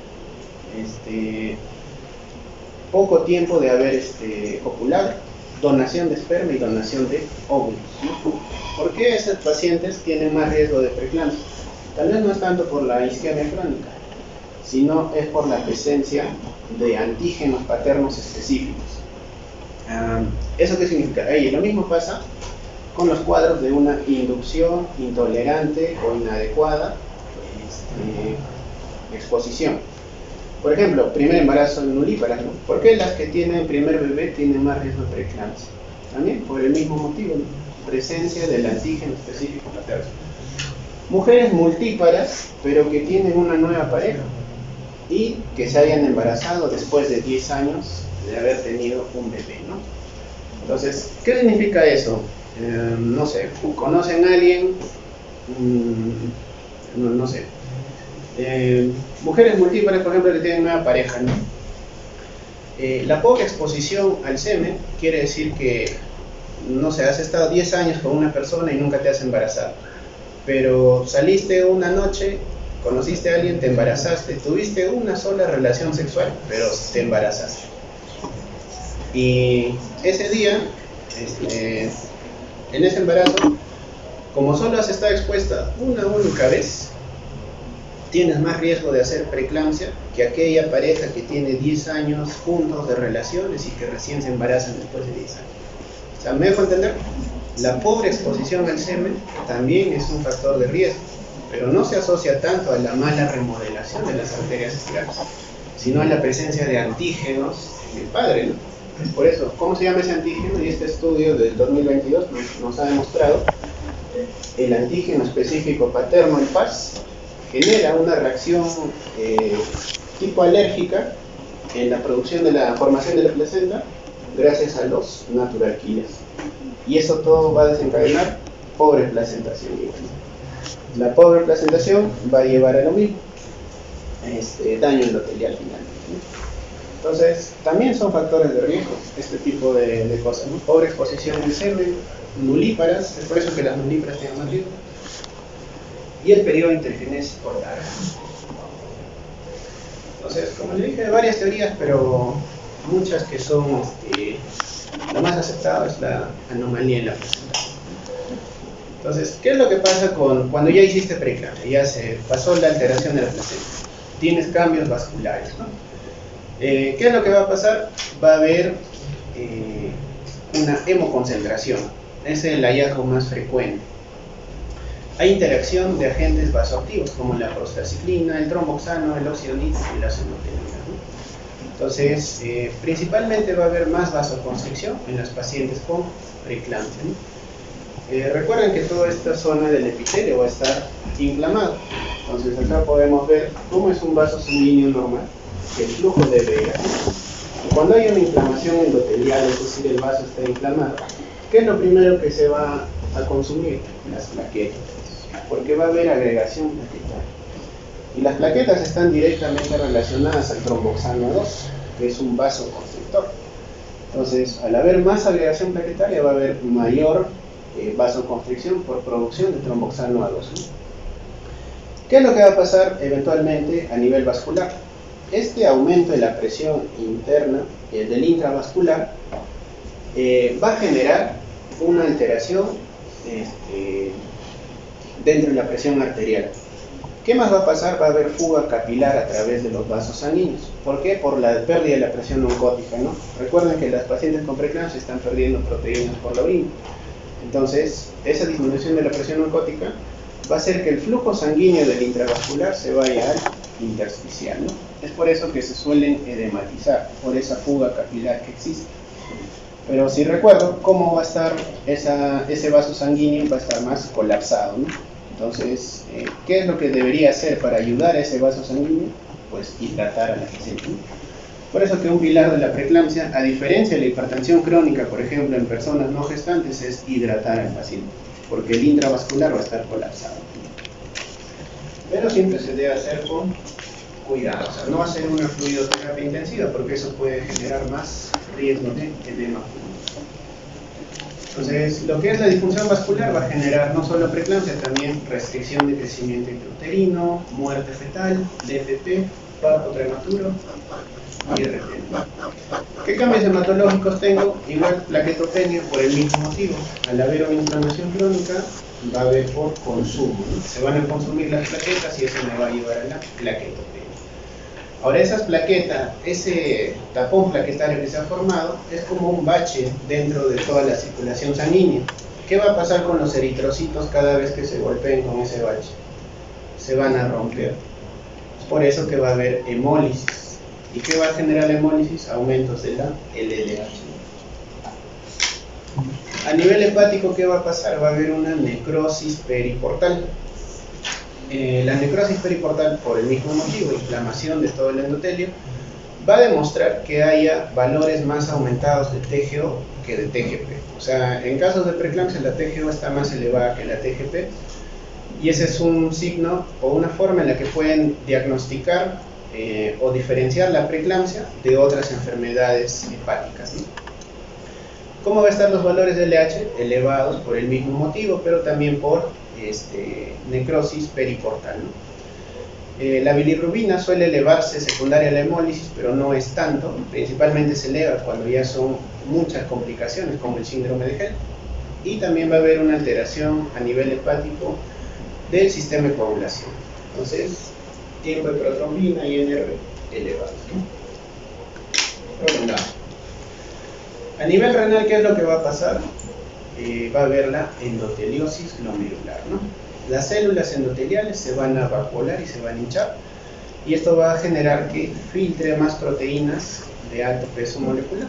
poco tiempo de haber copulado, donación de esperma y donación de óvulos, ¿no? ¿Por qué esas pacientes tienen más riesgo de preeclampsia? Tal vez no es tanto por la isquemia crónica, sino es por la presencia de antígenos paternos específicos. ¿Eso qué significa? Lo mismo pasa con los cuadros de una inducción intolerante o inadecuada exposición. Por ejemplo, primer embarazo en nulíparas, ¿no? ¿Por qué las que tienen primer bebé tienen más riesgo de preeclampsia? También por el mismo motivo, ¿no? Presencia del antígeno específico materno. Mujeres multíparas, pero que tienen una nueva pareja y que se hayan embarazado después de 10 años de haber tenido un bebé, ¿no? Entonces, ¿qué significa eso? No sé, conocen a alguien, no sé, mujeres múltiples, por ejemplo, que tienen una pareja, ¿no? La poca exposición al semen quiere decir que, no sé, has estado 10 años con una persona y nunca te has embarazado, pero saliste una noche, conociste a alguien, te embarazaste, tuviste una sola relación sexual, pero te embarazaste. Y ese día, en ese embarazo, como solo has estado expuesta una única vez, tienes más riesgo de hacer preeclampsia que aquella pareja que tiene 10 años juntos de relaciones y que recién se embarazan después de 10 años. O sea, ¿me dejo entender? La pobre exposición al semen también es un factor de riesgo, pero no se asocia tanto a la mala remodelación de las arterias esclerosas, sino a la presencia de antígenos en el padre, ¿no? Por eso, ¿cómo se llama ese antígeno? Y este estudio del 2022 nos ha demostrado el antígeno específico paterno, el PAS, genera una reacción tipo alérgica en la producción de la formación de la placenta gracias a los natural killers. Y eso todo va a desencadenar pobre placentación. La pobre placentación va a llevar a lo mismo, daño endotelial finalmente. Entonces, también son factores de riesgo este tipo de cosas, ¿no? Pobre exposición del semen, nulíparas, es por eso que las nulíparas tienen más riesgo. Y el periodo intergenésico largo. Entonces, como les dije, hay varias teorías, pero muchas que son, lo más aceptado es la anomalía en la placenta. Entonces, ¿qué es lo que pasa cuando ya hiciste preeclampsia? Ya se pasó la alteración de la placenta. Tienes cambios vasculares, ¿no? ¿Qué es lo que va a pasar? Va a haber una hemoconcentración. Ese es el hallazgo más frecuente. Hay interacción de agentes vasoactivos como la prostaciclina, el tromboxano, el oxidolito y la senotenina, ¿no? Entonces, principalmente va a haber más vasoconstricción en las pacientes con preeclampsia, ¿no? Recuerden que toda esta zona del epitelio va a estar inflamado. Entonces acá podemos ver cómo es un vaso sanguíneo normal, que el flujo debe ir así. Cuando hay una inflamación endotelial, es decir, el vaso está inflamado, ¿qué es lo primero que se va a consumir? Las plaquetas, porque va a haber agregación plaquetaria. Y las plaquetas están directamente relacionadas al tromboxano 2, que es un vasoconstrictor. Entonces, al haber más agregación plaquetaria, va a haber mayor vasoconstricción por producción de tromboxano A2, ¿no? ¿Qué es lo que va a pasar eventualmente a nivel vascular? Este aumento de la presión interna del intravascular va a generar una alteración dentro de la presión arterial. ¿Qué más va a pasar? Va a haber fuga capilar a través de los vasos sanguíneos. ¿Por qué? Por la pérdida de la presión oncótica, ¿no? Recuerden que las pacientes con preeclampsia están perdiendo proteínas por la orina. Entonces, esa disminución de la presión oncótica va a hacer que el flujo sanguíneo del intravascular se vaya al intersticial, ¿no? Es por eso que se suelen edematizar, por esa fuga capilar que existe. Pero si recuerdo, ¿cómo va a estar ese vaso sanguíneo? Va a estar más colapsado, ¿no? Entonces, ¿qué es lo que debería hacer para ayudar a ese vaso sanguíneo? Pues hidratar a la paciente. Por eso que un pilar de la preeclampsia, a diferencia de la hipertensión crónica, por ejemplo, en personas no gestantes, es hidratar al paciente, porque el intravascular va a estar colapsado. Pero siempre se debe hacer con cuidado, o sea, no hacer una fluidoterapia intensiva, porque eso puede generar más riesgo de edema pulmonar. Entonces, lo que es la disfunción vascular va a generar no solo preeclampsia, también restricción de crecimiento intrauterino, muerte fetal, DFP, parto prematuro y RT. ¿Qué cambios hematológicos tengo? Igual plaquetopenia por el mismo motivo. Al haber una inflamación crónica, va a haber por consumo, ¿no? Se van a consumir las plaquetas y eso me va a llevar a la plaquetopenia. Ahora, esas plaquetas, ese tapón plaquetario que se ha formado, es como un bache dentro de toda la circulación sanguínea. ¿Qué va a pasar con los eritrocitos cada vez que se golpeen con ese bache? Se van a romper. Es por eso que va a haber hemólisis. ¿Y qué va a generar la hemólisis? Aumentos de la LDH. A nivel hepático, ¿qué va a pasar? Va a haber una necrosis periportal. La necrosis periportal, por el mismo motivo, inflamación de todo el endotelio, va a demostrar que haya valores más aumentados de TGO que de TGP. O sea, en casos de preeclampsia, la TGO está más elevada que la TGP, y ese es un signo o una forma en la que pueden diagnosticar o diferenciar la preeclampsia de otras enfermedades hepáticas, ¿no? ¿Cómo va a estar los valores de LH? Elevados por el mismo motivo, pero también por necrosis periportal, ¿no? La bilirrubina suele elevarse secundaria a la hemólisis, pero no es tanto. Principalmente se eleva cuando ya son muchas complicaciones, como el síndrome de Hell. Y también va a haber una alteración a nivel hepático del sistema de coagulación. Entonces, tiempo de protrombina y NR elevados, ¿no? Prolongado. A nivel renal, ¿qué es lo que va a pasar? Va a haber la endoteliosis glomerular, ¿no? Las células endoteliales se van a vacuolar y se van a hinchar, y esto va a generar que filtre más proteínas de alto peso molecular.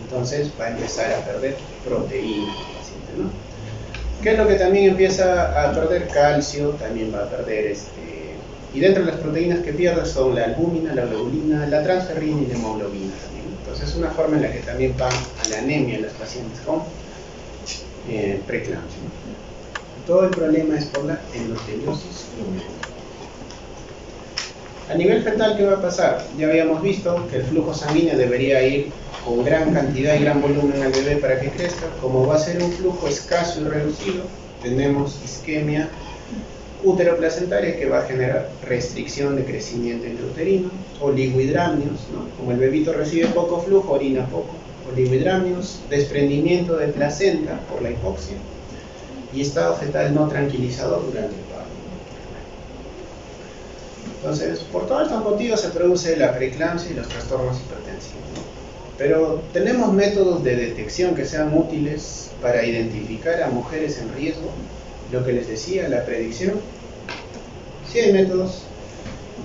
Entonces va a empezar a perder proteína el paciente, ¿no? ¿Qué es lo que también empieza a perder? Calcio, también va a perder y dentro de las proteínas que pierde son la albúmina, la globulina, la transferrina y la hemoglobina también. Entonces es una forma en la que también va a la anemia en las pacientes con preeclampsia, ¿no? Todo el problema es por la endoteliosis glomerular. A nivel fetal, ¿qué va a pasar? Ya habíamos visto que el flujo sanguíneo debería ir con gran cantidad y gran volumen al bebé para que crezca. Como va a ser un flujo escaso y reducido, tenemos isquemia uteroplacentaria que va a generar restricción de crecimiento intrauterino, oligohidramnios, ¿no? Como el bebito recibe poco flujo, orina poco, oligohidramnios, desprendimiento de placenta por la hipoxia y estado fetal no tranquilizador durante el parto. Entonces, por todos estos motivos se produce la preeclampsia y los trastornos hipertensivos, ¿no? Pero tenemos métodos de detección que sean útiles para identificar a mujeres en riesgo. Lo que les decía, la predicción. Sí hay métodos.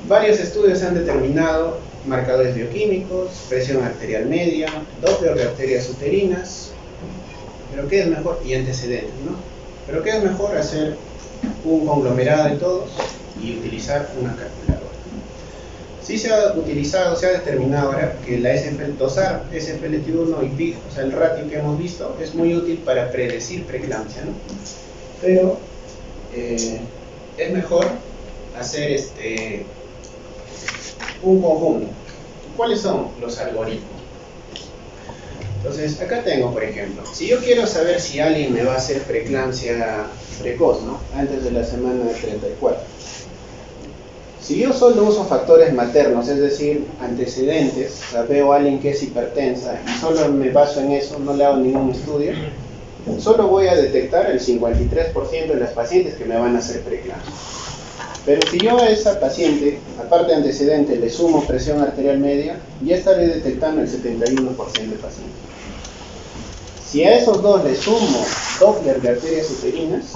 Varios estudios han determinado marcadores bioquímicos, presión arterial media, Doppler de arterias uterinas. Pero ¿qué es mejor? Y antecedentes, ¿no? Pero ¿qué es mejor? Hacer un conglomerado de todos y utilizar una calculadora. Sí se ha utilizado, se ha determinado ahora que la SFL, dosar SFLT1 y PIG, o sea el ratio que hemos visto, es muy útil para predecir preeclampsia, ¿no? Pero es mejor hacer un conjunto. ¿Cuáles son los algoritmos? Entonces, acá tengo, por ejemplo, si yo quiero saber si alguien me va a hacer preeclampsia precoz, ¿no? Antes de la semana de 34. Si yo solo uso factores maternos, es decir, antecedentes, o sea, veo a alguien que es hipertensa y solo me baso en eso, no le hago ningún estudio, solo voy a detectar el 53% de las pacientes que me van a hacer preeclampsia. Pero si yo a esa paciente, aparte de antecedente, le sumo presión arterial media, ya estaré detectando el 71% de pacientes. Si a esos dos le sumo Doppler de arterias uterinas,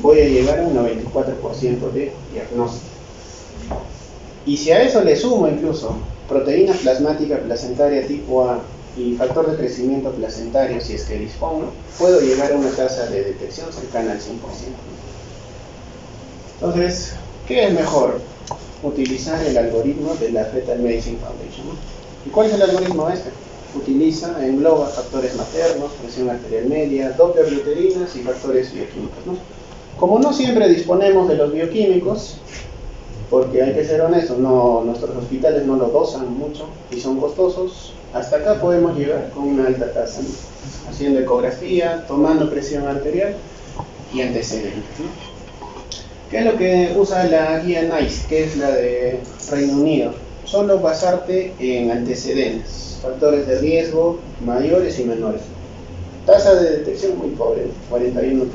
voy a llegar a un 94% de diagnóstico. Y si a eso le sumo incluso proteína plasmática placentaria tipo A y factor de crecimiento placentario, si es que dispongo, puedo llegar a una tasa de detección cercana al 100%. Entonces, ¿qué es mejor? Utilizar el algoritmo de la Fetal Medicine Foundation, ¿no? ¿Y cuál es el algoritmo este? Engloba factores maternos, presión arterial media, Doppler de uterinas y factores bioquímicos, ¿no? Como no siempre disponemos de los bioquímicos, porque hay que ser honestos, nuestros hospitales no lo dosan mucho y son costosos, hasta acá podemos llegar con una alta tasa, ¿no? Haciendo ecografía, tomando presión arterial y antecedentes, ¿no? ¿Qué es lo que usa la guía NICE, que es la de Reino Unido? Solo basarte en antecedentes, factores de riesgo mayores y menores. Tasa de detección muy pobre, 41%.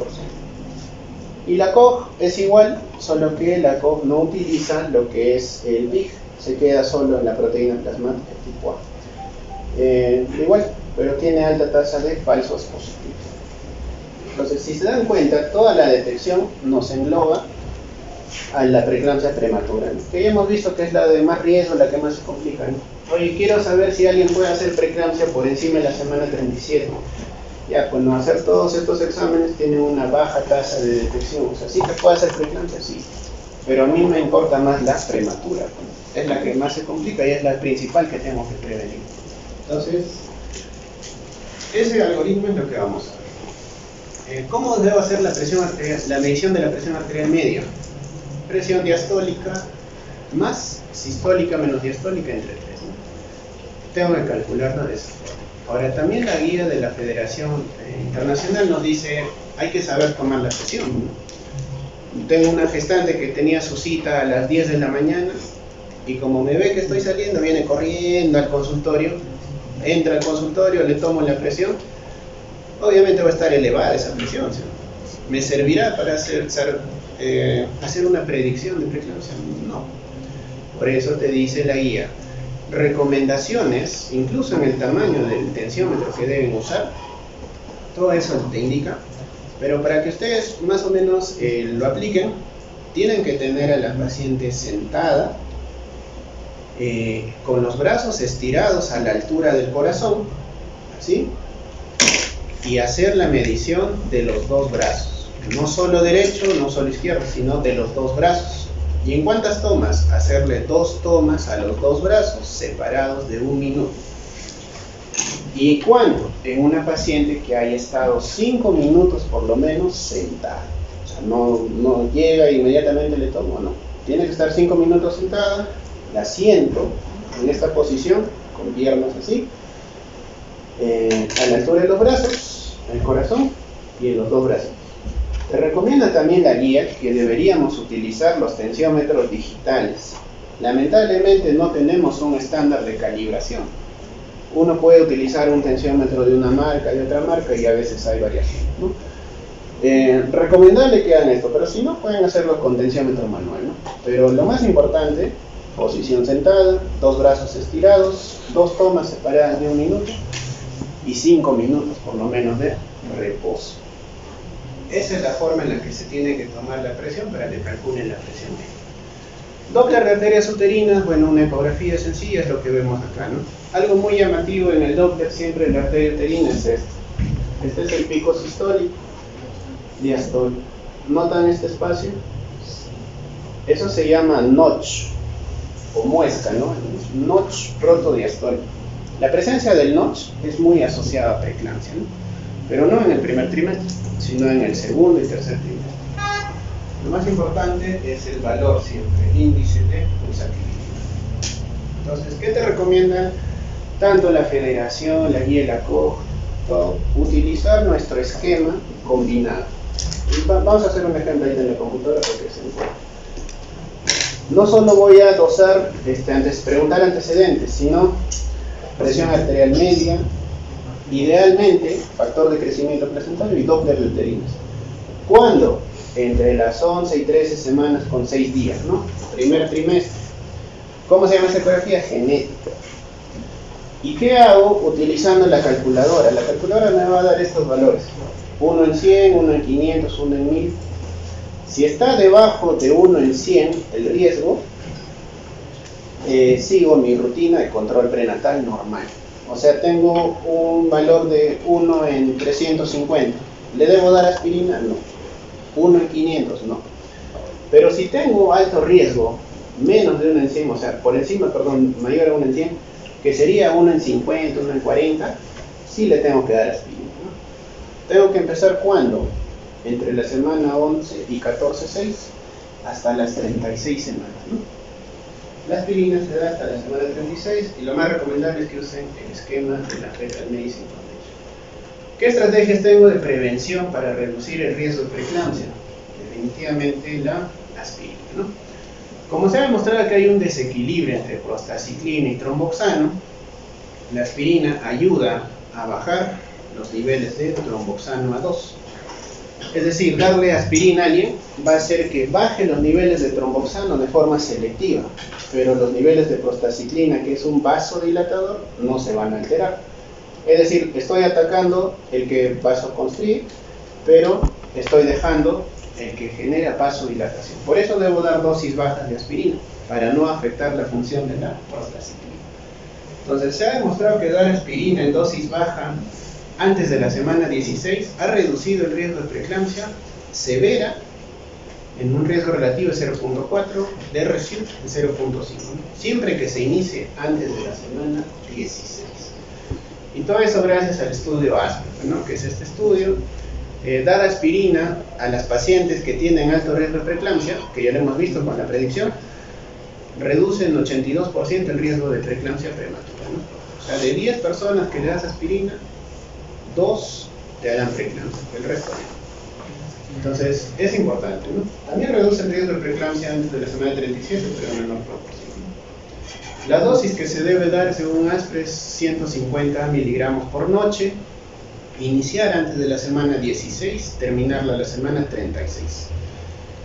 Y la COG es igual, solo que la COG no utiliza lo que es el PIG, se queda solo en la proteína plasmática tipo A. Igual, pero tiene alta tasa de falsos positivos. Entonces, si se dan cuenta, toda la detección nos engloba a la preeclampsia prematura, ¿no? Que ya hemos visto que es la de más riesgo, la que más se complica, ¿no? Oye, quiero saber si alguien puede hacer preeclampsia por encima de la semana 37. Ya, pues no hacer todos estos exámenes tiene una baja tasa de detección. O sea, sí que puede hacer preeclampsia, sí. Pero a mí me importa más la prematura, ¿no? Es la que más se complica y es la principal que tengo que prevenir. Entonces, ese algoritmo es lo que vamos a ver. ¿Cómo debo hacer la presión arterial, la medición de la presión arterial media? Presión diastólica más sistólica menos diastólica entre 3, ¿no? Tengo que calcularlo de esa forma. Ahora, también la guía de la Federación Internacional nos dice, hay que saber tomar la presión, ¿no? Tengo una gestante que tenía su cita a las 10 de la mañana y como me ve que estoy saliendo, viene corriendo al consultorio, entra al consultorio, le tomo la presión, obviamente va a estar elevada esa presión, ¿sí? ¿Me servirá para hacer una predicción de preeclampsia? No. Por eso te dice la guía recomendaciones, incluso en el tamaño del tensiómetro que deben usar, todo eso te indica, pero para que ustedes más o menos lo apliquen, tienen que tener a la paciente sentada, con los brazos estirados a la altura del corazón, así, y hacer la medición de los dos brazos, no solo derecho, no solo izquierdo, sino de los dos brazos. ¿Y en cuántas tomas? Hacerle 2 tomas a los dos brazos separados de 1 minuto. ¿Y cuánto? En una paciente que haya estado 5 minutos por lo menos sentada. O sea, no llega e inmediatamente le tomo, no. Tiene que estar 5 minutos sentada, la siento en esta posición, con piernas así, a la altura de los brazos, el corazón y en los dos brazos. Te recomienda también la guía que deberíamos utilizar los tensiómetros digitales. Lamentablemente no tenemos un estándar de calibración. Uno puede utilizar un tensiómetro de una marca, de otra marca y a veces hay variaciones, ¿no? Recomendable que hagan esto, pero si no pueden hacerlo con tensiómetro manual, ¿no? Pero lo más importante, posición sentada, 2 brazos estirados, 2 tomas separadas de 1 minuto y 5 minutos por lo menos de reposo. Esa es la forma en la que se tiene que tomar la presión para que calculen la presión media. Doppler de arterias uterinas, bueno, una ecografía sencilla es lo que vemos acá, ¿no? Algo muy llamativo en el Doppler siempre en la arteria uterina es este. Este es el pico sistólico, diastólico. ¿Notan este espacio? Eso se llama notch o muesca, ¿no? Notch protodiastólico. La presencia del notch es muy asociada a preeclampsia, ¿no? Pero no en el primer trimestre, sino en el segundo y tercer trimestre. Lo más importante es el valor siempre, el índice de pulsatilidad. Entonces, ¿qué te recomienda tanto la Federación, la guía y la COG? Todo, utilizar nuestro esquema combinado. Y vamos a hacer un ejemplo ahí en la computadora porque se encuentra. No solo voy a dosar, preguntar antecedentes, sino presión arterial media, idealmente factor de crecimiento placentario y Doppler de uterinas. ¿Cuándo? Entre las 11 y 13 semanas con 6 días, ¿no? Primer trimestre. ¿Cómo se llama esa ecografía? Genética. ¿Y qué hago? Utilizando la calculadora. La calculadora me va a dar estos valores. 1 en 100, 1 en 500, 1 en 1000. Si está debajo de 1 en 100 el riesgo, sigo mi rutina de control prenatal normal. O sea, tengo un valor de 1 en 350. ¿Le debo dar aspirina? No. 1 en 500, no. Pero si tengo alto riesgo, menos de 1 en 100, o sea, por encima, perdón, mayor a 1 en 100, que sería 1 en 50, 1 en 40, sí le tengo que dar aspirina, ¿no? Tengo que empezar ¿cuándo? Entre la semana 11 y 14, 6, hasta las 36 semanas, ¿no? La aspirina se da hasta la semana 36 y lo más recomendable es que usen el esquema de la Fetal Medicine Foundation. ¿Qué estrategias tengo de prevención para reducir el riesgo de preeclampsia? Definitivamente la aspirina, ¿no? Como se ha demostrado que hay un desequilibrio entre prostaciclina y tromboxano, la aspirina ayuda a bajar los niveles de tromboxano a 2. Es decir, darle aspirina a alguien va a hacer que baje los niveles de tromboxano de forma selectiva, pero los niveles de prostaciclina, que es un vasodilatador, no se van a alterar. Es decir, estoy atacando el que vasoconstriye, pero estoy dejando el que genera vasodilatación. Por eso debo dar dosis bajas de aspirina, para no afectar la función de la prostaciclina. Entonces, se ha demostrado que dar aspirina en dosis baja antes de la semana 16 ha reducido el riesgo de preeclampsia severa en un riesgo relativo de 0.4, de RESIU en 0.5, siempre que se inicie antes de la semana 16. Y todo eso gracias al estudio ASPER, ¿no? Que es este estudio. Dar aspirina a las pacientes que tienen alto riesgo de preeclampsia, que ya lo hemos visto con la predicción, reduce en 82% el riesgo de preeclampsia prematura, ¿no? O sea, de 10 personas que le das aspirina, 2 te harán preeclampsia, el resto no. Entonces, es importante, ¿no? También reduce el riesgo de preeclampsia antes de la semana 37, pero en menor proporción. La dosis que se debe dar según ASPER es 150 miligramos por noche, iniciar antes de la semana 16, terminarla la semana 36.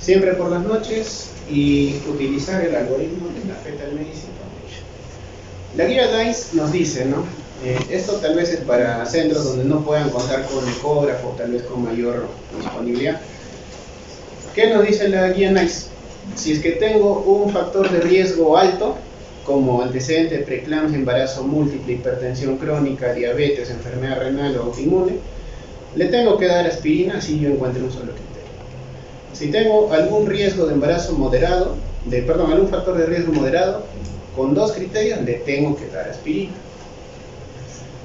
Siempre por las noches y utilizar el algoritmo de la Fetal Medicine Foundation. La guía NICE nos dice, ¿no? Esto tal vez es para centros donde no puedan contar con ecógrafo, tal vez con mayor disponibilidad. ¿Qué nos dice la guía NICE? Si es que tengo un factor de riesgo alto, como antecedente de preeclampsia, embarazo múltiple, hipertensión crónica, diabetes, enfermedad renal o autoinmune, le tengo que dar aspirina si yo encuentro un solo criterio. Si tengo algún riesgo de embarazo moderado, algún factor de riesgo moderado, con 2 criterios le tengo que dar aspirina.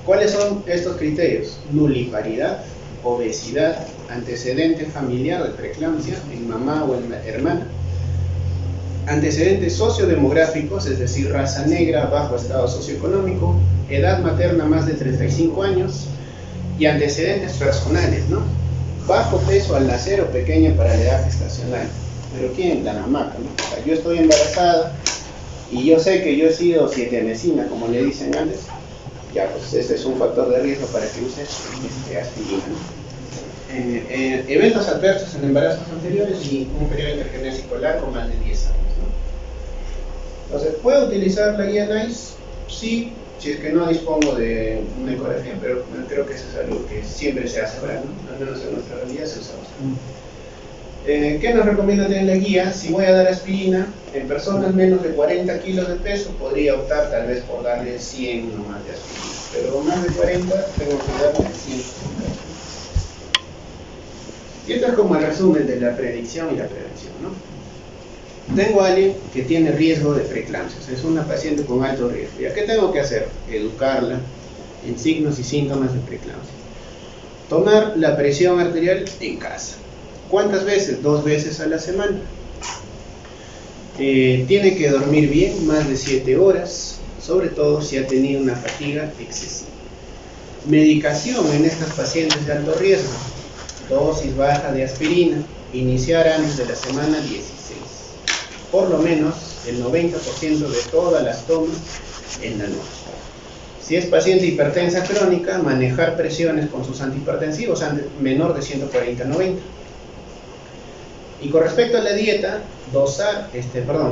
¿Cuáles son estos criterios? Nuliparidad, obesidad, antecedente familiar de preeclampsia en mamá o en hermana, antecedentes sociodemográficos, es decir, raza negra, bajo estado socioeconómico, edad materna más de 35 años y antecedentes personales, ¿no? Bajo peso al nacer o pequeña para la edad gestacional. ¿Pero quién? La mamá, ¿no? O sea, yo estoy embarazada y yo sé que yo he sido sietemesina, como le dicen antes, ya pues ese es un factor de riesgo para que uses aspirina, ¿no? Eventos adversos en embarazos anteriores y un periodo intergenésico largo, más de 10 años, ¿no? Entonces, ¿puedo utilizar la guía NICE? Sí, si es que no dispongo de una ecografía, pero creo que eso es algo que siempre se hace ahora, ¿no? Al menos en nuestra realidad se usa bastante. ¿Qué nos recomienda tener la guía? Si voy a dar aspirina en personas menos de 40 kilos de peso, podría optar tal vez por darle 100 nomás de aspirina, pero más de 40 tengo que darle 100. Y esto es como el resumen de la predicción y la prevención, ¿no? tengo a alguien que tiene riesgo de preeclampsias, es una paciente con alto riesgo. ¿Ya qué tengo que hacer? Educarla en signos y síntomas de preeclampsia. Tomar la presión arterial en casa. ¿Cuántas veces? 2 veces a la semana. Tiene que dormir bien, más de 7 horas, sobre todo si ha tenido una fatiga excesiva. Medicación en estas pacientes de alto riesgo. Dosis baja de aspirina, iniciar antes de la semana 16. Por lo menos el 90% de todas las tomas en la noche. Si es paciente hipertensa crónica, manejar presiones con sus antihipertensivos menor de 140/90. Y con respecto a la dieta,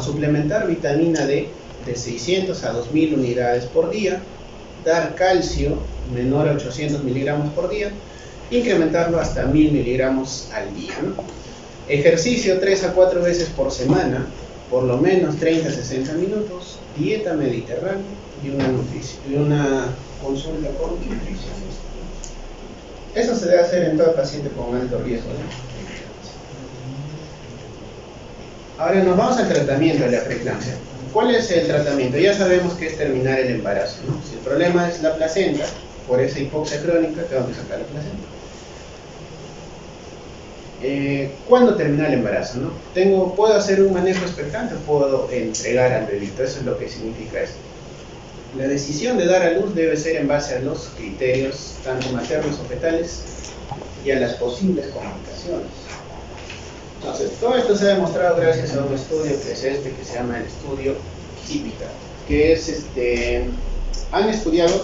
suplementar vitamina D de 600 a 2000 unidades por día, dar calcio menor a 800 miligramos por día, incrementarlo hasta 1000 miligramos al día, ¿no? Ejercicio 3 a 4 veces por semana, por lo menos 30 a 60 minutos, dieta mediterránea y una consulta con nutricionista. Eso se debe hacer en todo paciente con alto riesgo, ¿no? Ahora nos vamos al tratamiento de la preeclampsia. ¿Cuál es el tratamiento? Ya sabemos que es terminar el embarazo, ¿no? Si el problema es la placenta, por esa hipoxia crónica, tengo que sacar la placenta. ¿Cuándo termina el embarazo, no? ¿Puedo hacer un manejo expectante o puedo entregar al bebito? Eso es lo que significa esto. La decisión de dar a luz debe ser en base a los criterios tanto maternos o fetales y a las posibles complicaciones. Entonces, todo esto se ha demostrado gracias a un estudio que es que se llama el estudio CIPICA, que es han estudiado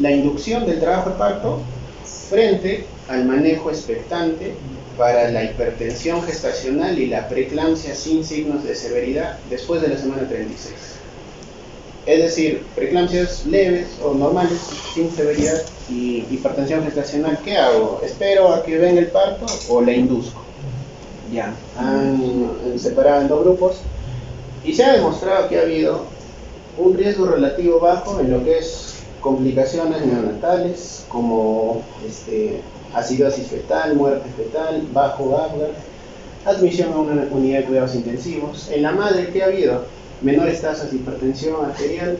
la inducción del trabajo de parto frente al manejo expectante para la hipertensión gestacional y la preeclampsia sin signos de severidad después de la semana 36. Es decir, preeclampsias leves o normales sin severidad y hipertensión gestacional, ¿qué hago? ¿Espero a que venga el parto o la induzco? Ya, han separado en 2 grupos y se ha demostrado que ha habido un riesgo relativo bajo en lo que es complicaciones neonatales como acidosis fetal, muerte fetal, bajo Apgar, admisión a una unidad de cuidados intensivos. En la madre, ¿qué ha habido? Menores tasas de hipertensión arterial,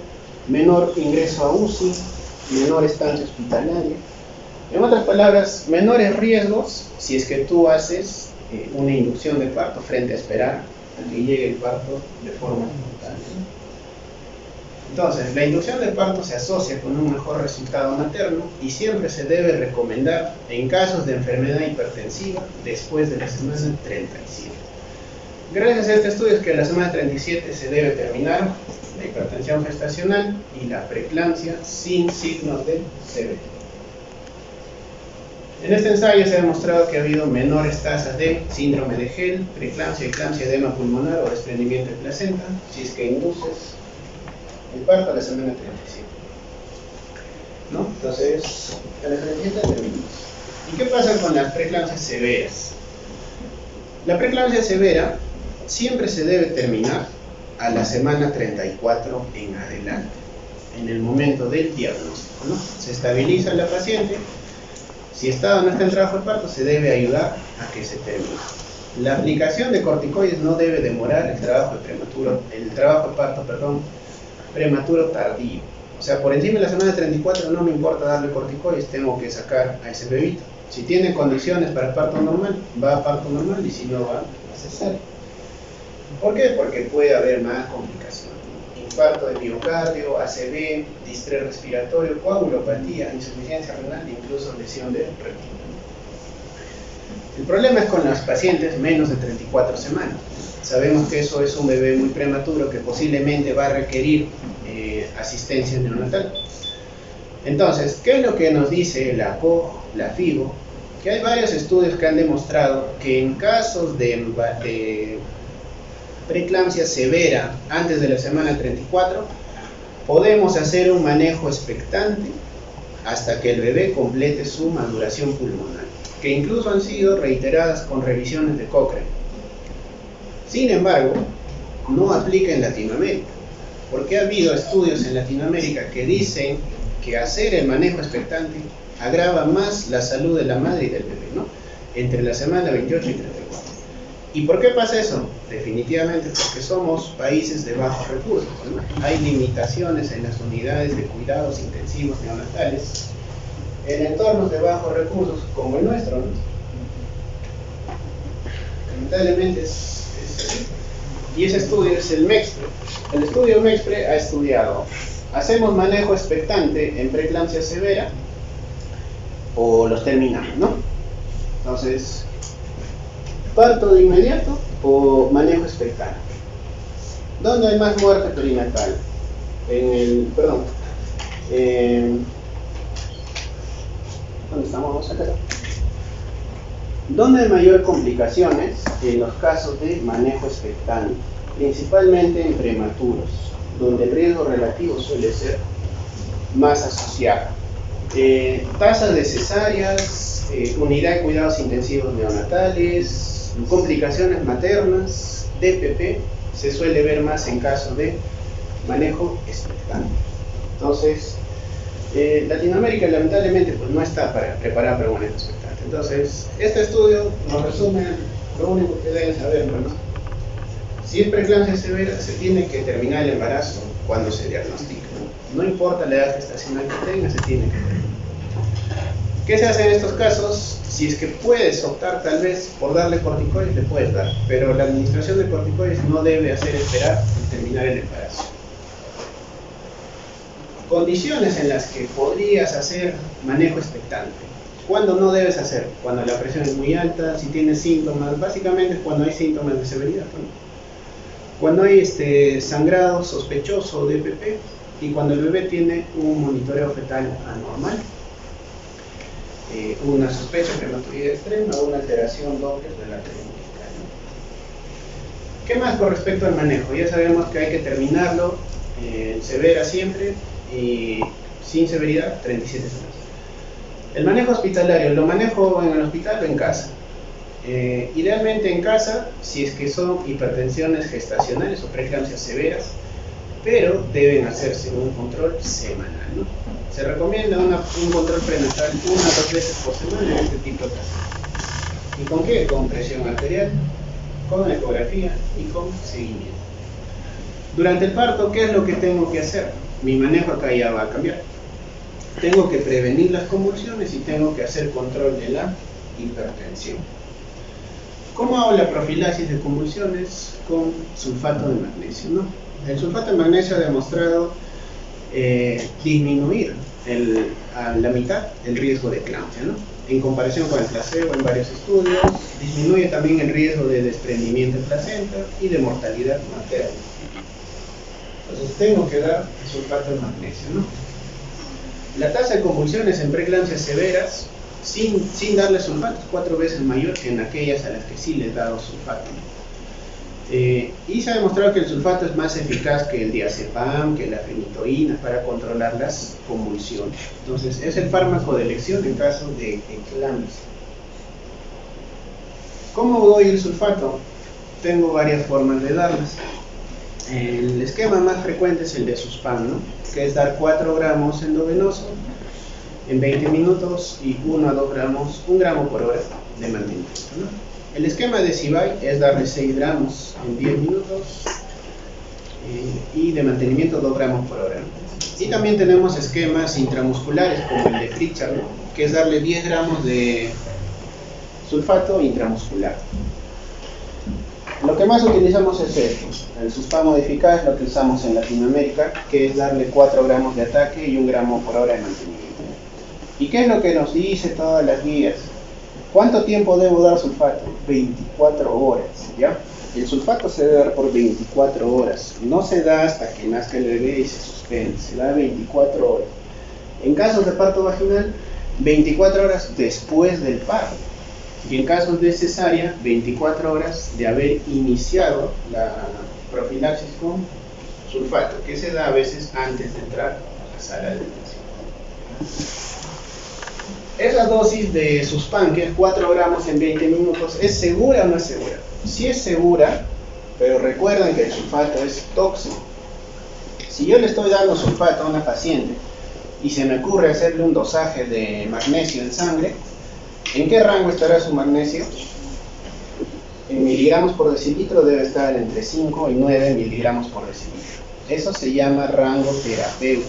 menor ingreso a UCI, menor estancia hospitalaria. En otras palabras, menores riesgos si es que tú haces una inducción de parto frente a esperar a que llegue el parto de forma espontánea. Entonces, la inducción del parto se asocia con un mejor resultado materno y siempre se debe recomendar en casos de enfermedad hipertensiva después de la semana 37. Gracias a este estudio es que en la semana 37 se debe terminar la hipertensión gestacional y la preeclampsia sin signos de severidad. En este ensayo se ha demostrado que ha habido menores tasas de síndrome de Gel, preeclampsia, eclampsia, edema pulmonar o desprendimiento de placenta si es que induces el parto a la semana 37. ¿No? Entonces, a la 37 terminamos. ¿Y qué pasa con las preeclampsias severas? La preeclampsia severa siempre se debe terminar a la semana 34 en adelante, en el momento del diagnóstico, ¿no? Se estabiliza la paciente. Si está o no está en trabajo de parto, se debe ayudar a que se termine. La aplicación de corticoides no debe demorar el trabajo de parto prematuro tardío. O sea, por encima de la semana 34 no me importa darle corticoides, tengo que sacar a ese bebito. Si tiene condiciones para parto normal, va a parto normal, y si no, va a cesárea. ¿Por qué? Porque puede haber más complicaciones. Infarto de miocardio, ACV, distrés respiratorio, coagulopatía, insuficiencia renal e incluso lesión de retina. El problema es con las pacientes menos de 34 semanas. Sabemos que eso es un bebé muy prematuro que posiblemente va a requerir asistencia neonatal. Entonces, ¿qué es lo que nos dice la COG, la FIGO? Que hay varios estudios que han demostrado que en casos de preeclampsia severa antes de la semana 34, podemos hacer un manejo expectante hasta que el bebé complete su maduración pulmonar, que incluso han sido reiteradas con revisiones de Cochrane. Sin embargo, no aplica en Latinoamérica, porque ha habido estudios en Latinoamérica que dicen que hacer el manejo expectante agrava más la salud de la madre y del bebé, ¿no? Entre la semana 28 y 34. ¿Y por qué pasa eso? Definitivamente porque somos países de bajos recursos, ¿no? Hay limitaciones en las unidades de cuidados intensivos neonatales en entornos de bajos recursos como el nuestro, ¿no? Lamentablemente es así. Y ese estudio es el MEXPRE. El estudio MEXPRE ha estudiado: ¿hacemos manejo expectante en preeclampsia severa o los terminamos, no? Entonces, ¿parto de inmediato o manejo expectante? ¿Dónde hay más muerte perinatal? ¿Dónde estamos acá? ¿Dónde hay mayor complicaciones? En los casos de manejo expectante, principalmente en prematuros, donde el riesgo relativo suele ser más asociado. Tasas de cesáreas, unidad de cuidados intensivos neonatales, complicaciones maternas, DPP, se suele ver más en caso de manejo expectante. Entonces, Latinoamérica lamentablemente pues, no está preparada para un manejo expectante. Entonces, este estudio nos resume lo único que deben saber, ¿no? Si es preeclampsia severa, se tiene que terminar el embarazo cuando se diagnostica. No importa la edad gestacional que tenga, se tiene que terminar. ¿Qué se hace en estos casos? Si es que puedes optar tal vez por darle corticoides, le puedes dar, pero la administración de corticoides no debe hacer esperar en terminar el embarazo. Condiciones en las que podrías hacer manejo expectante. ¿Cuándo no debes hacer? Cuando la presión es muy alta, si tienes síntomas, básicamente cuando hay síntomas de severidad, ¿no? Cuando hay sangrado sospechoso de DPP y cuando el bebé tiene un monitoreo fetal anormal, una sospecha de prematuridad extrema o una alteración Doppler de la umbilical, ¿no? ¿Qué más con respecto al manejo? Ya sabemos que hay que terminarlo severa siempre y sin severidad 37 semanas. El manejo hospitalario, ¿lo manejo en el hospital o en casa? Idealmente en casa, si es que son hipertensiones gestacionales o preeclampsias severas, pero deben hacerse un control semanal, ¿no? Se recomienda un control prenatal 1 a 2 veces por semana en este tipo de casos. ¿Y con qué? Con presión arterial, con ecografía y con seguimiento. Durante el parto, ¿qué es lo que tengo que hacer? Mi manejo acá ya va a cambiar. Tengo que prevenir las convulsiones y tengo que hacer control de la hipertensión. ¿Cómo hago la profilaxis de convulsiones? Con sulfato de magnesio, ¿no? El sulfato de magnesio ha demostrado disminuir a la mitad el riesgo de eclampsia, ¿no? En comparación con el placebo en varios estudios, disminuye también el riesgo de desprendimiento de placenta y de mortalidad materna. Entonces tengo que dar sulfato de magnesio, ¿no? La tasa de convulsiones en preeclampsias severas, sin darle sulfato, es 4 veces mayor que en aquellas a las que sí les he dado sulfato. Y se ha demostrado que el sulfato es más eficaz que el diazepam, que la fenitoína para controlar las convulsiones. Entonces es el fármaco de elección en caso de eclampsia. ¿Cómo doy el sulfato? Tengo varias formas de darlas. El esquema más frecuente es el de Suspam, ¿no? Que es dar 4 gramos endovenoso en 20 minutos y 1 a 2 gramos, 1 gramo por hora de mantenimiento, ¿no? El esquema de Cibai es darle 6 gramos en 10 minutos y de mantenimiento 2 gramos por hora. Y también tenemos esquemas intramusculares como el de Pritchard, ¿no? Que es darle 10 gramos de sulfato intramuscular. Lo que más utilizamos es esto, el Suspam modificado es lo que usamos en Latinoamérica, que es darle 4 gramos de ataque y 1 gramo por hora de mantenimiento. ¿Y qué es lo que nos dice todas las guías? ¿Cuánto tiempo debo dar sulfato? 24 horas, ¿ya? El sulfato se debe dar por 24 horas, no se da hasta que nazca el bebé y se suspende, se da 24 horas. En casos de parto vaginal, 24 horas después del parto. Y en casos de cesárea, 24 horas de haber iniciado la profilaxis con sulfato, que se da a veces antes de entrar a la sala de detención. Esa dosis de Suspam, que es 4 gramos en 20 minutos, ¿es segura o no es segura? Sí es segura, pero recuerden que el sulfato es tóxico. Si yo le estoy dando sulfato a una paciente y se me ocurre hacerle un dosaje de magnesio en sangre, ¿en qué rango estará su magnesio? en miligramos por decilitro debe estar entre 5 y 9 miligramos por decilitro. Eso se llama rango terapéutico.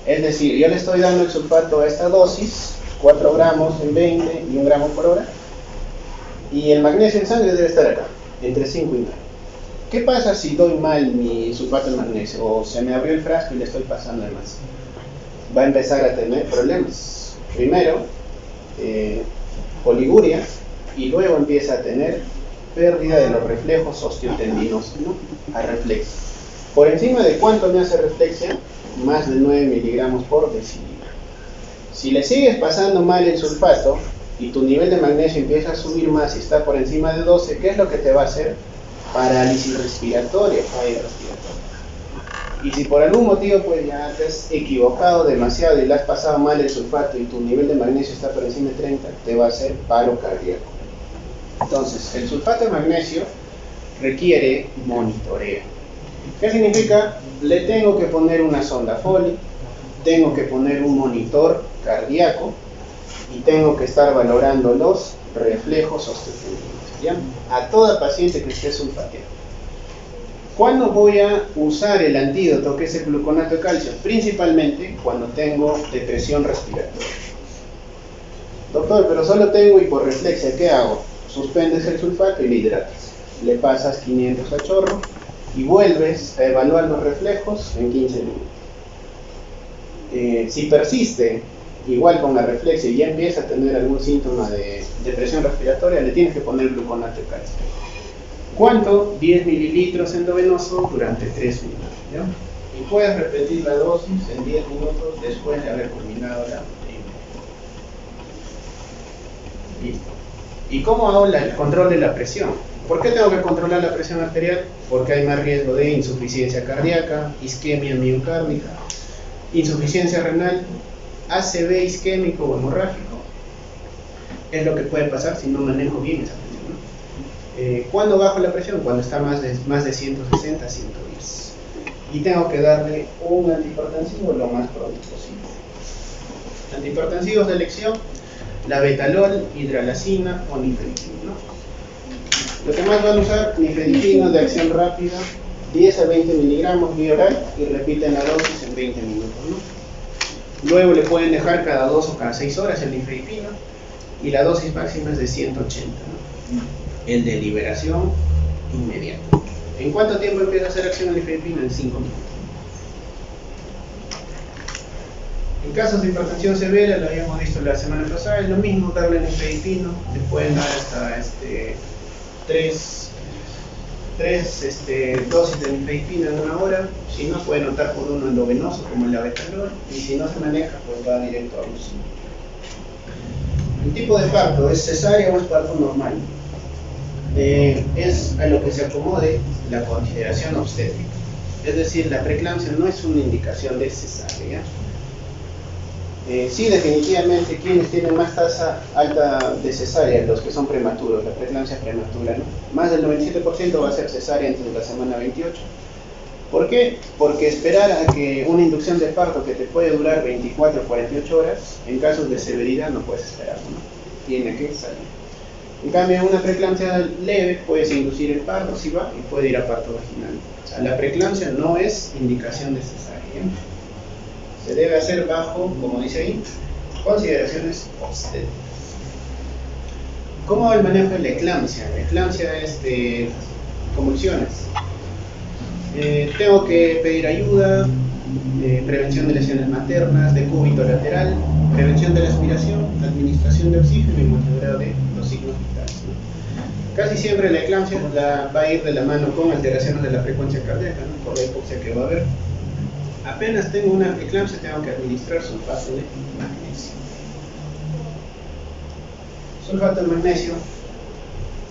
Es decir, yo le estoy dando el sulfato a esta dosis, 4 gramos en 20 y 1 gramo por hora, y el magnesio en sangre debe estar acá, entre 5 y 9. ¿Qué pasa si doy mal mi sulfato de magnesio o se me abrió el frasco y le estoy pasando de más? Va a empezar a tener problemas. Primero, oliguria, y luego empieza a tener pérdida de los reflejos osteotendinosos, ¿no? A reflexo. Por encima de cuánto me hace reflexia, más de 9 miligramos por decilitro. Si le sigues pasando mal el sulfato y tu nivel de magnesio empieza a subir más y está por encima de 12, ¿qué es lo que te va a hacer? Parálisis respiratoria, falla respiratoria. Y si por algún motivo pues ya te has equivocado demasiado y le has pasado mal el sulfato y tu nivel de magnesio está por encima de 30, te va a hacer paro cardíaco. Entonces, el sulfato de magnesio requiere monitoreo. ¿Qué significa? Le tengo que poner una sonda Foley, tengo que poner un monitor cardíaco y tengo que estar valorando los reflejos osteotendinosos, ¿ya? A toda paciente que esté sulfateada. ¿Cuándo voy a usar el antídoto que es el gluconato de calcio? Principalmente cuando tengo depresión respiratoria. Doctor, pero solo tengo hiporreflexia, ¿qué hago? Suspendes el sulfato y le hidratas. Le pasas 500 a chorro y vuelves a evaluar los reflejos en 15 minutos. Si persiste igual con la reflexia y ya empieza a tener algún síntoma de depresión respiratoria, le tienes que poner gluconato de calcio. ¿Cuánto? 10 mililitros endovenoso durante 3 minutos, ¿ya? Y puedes repetir la dosis en 10 minutos después de haber culminado la primera. Listo. ¿Y cómo hago el control de la presión? ¿Por qué tengo que controlar la presión arterial? Porque hay más riesgo de insuficiencia cardíaca, isquemia miocárdica, insuficiencia renal, ACV isquémico o hemorrágico. Es lo que puede pasar si no manejo bien esa presión, ¿no? ¿Cuándo bajo la presión? Cuando está más de 160 a 110. Y tengo que darle un antihipertensivo lo más pronto posible. Antihipertensivos de elección: la betalol, hidralazina o nifedipino, ¿no? Lo que más van a usar, nifedipino de acción rápida, 10 a 20 miligramos vía oral y repiten la dosis en 20 minutos, ¿no? Luego le pueden dejar cada 2 o cada 6 horas el nifedipino y la dosis máxima es de 180, ¿no? El de liberación inmediata. ¿En cuánto tiempo empieza a hacer acción el nifedipino? En 5 minutos. En casos de hipertensión severa, lo habíamos visto la semana pasada, es lo mismo darle nifedipino, le pueden dar hasta 3 dosis de nifedipino en 1 hora. Si no, pueden optar por uno endovenoso como el labetalol, y si no se maneja, pues va directo a UCI. El tipo de parto, ¿es cesárea o es parto normal? Es a lo que se acomode la consideración obstétrica. Es decir, la preeclampsia no es una indicación de cesárea. Sí, definitivamente, quienes tienen más tasa alta de cesárea, los que son prematuros, la preeclampsia prematura, ¿no? Más del 97% va a ser cesárea antes de la semana 28. ¿Por qué? Porque esperar a que una inducción de parto que te puede durar 24 o 48 horas, en casos de severidad no puedes esperar, ¿no? Tiene que salir. En cambio, en una preeclampsia leve puedes inducir el parto si va y puede ir a parto vaginal. O sea, la preeclampsia no es indicación de cesárea. Se debe hacer bajo, como dice ahí, consideraciones obstétricas. ¿Cómo va el manejo de la eclampsia? La eclampsia es de convulsiones. Tengo que pedir ayuda, prevención de lesiones maternas, decúbito lateral, prevención de la aspiración, administración de oxígeno y monitoreo de los signos vitales, ¿no? Casi siempre la eclampsia va a ir de la mano con alteraciones de la frecuencia cardíaca, ¿no? Por la hipoxia que va a haber. Apenas tengo una eclampsia, tengo que administrar sulfato de magnesio. Sulfato de magnesio.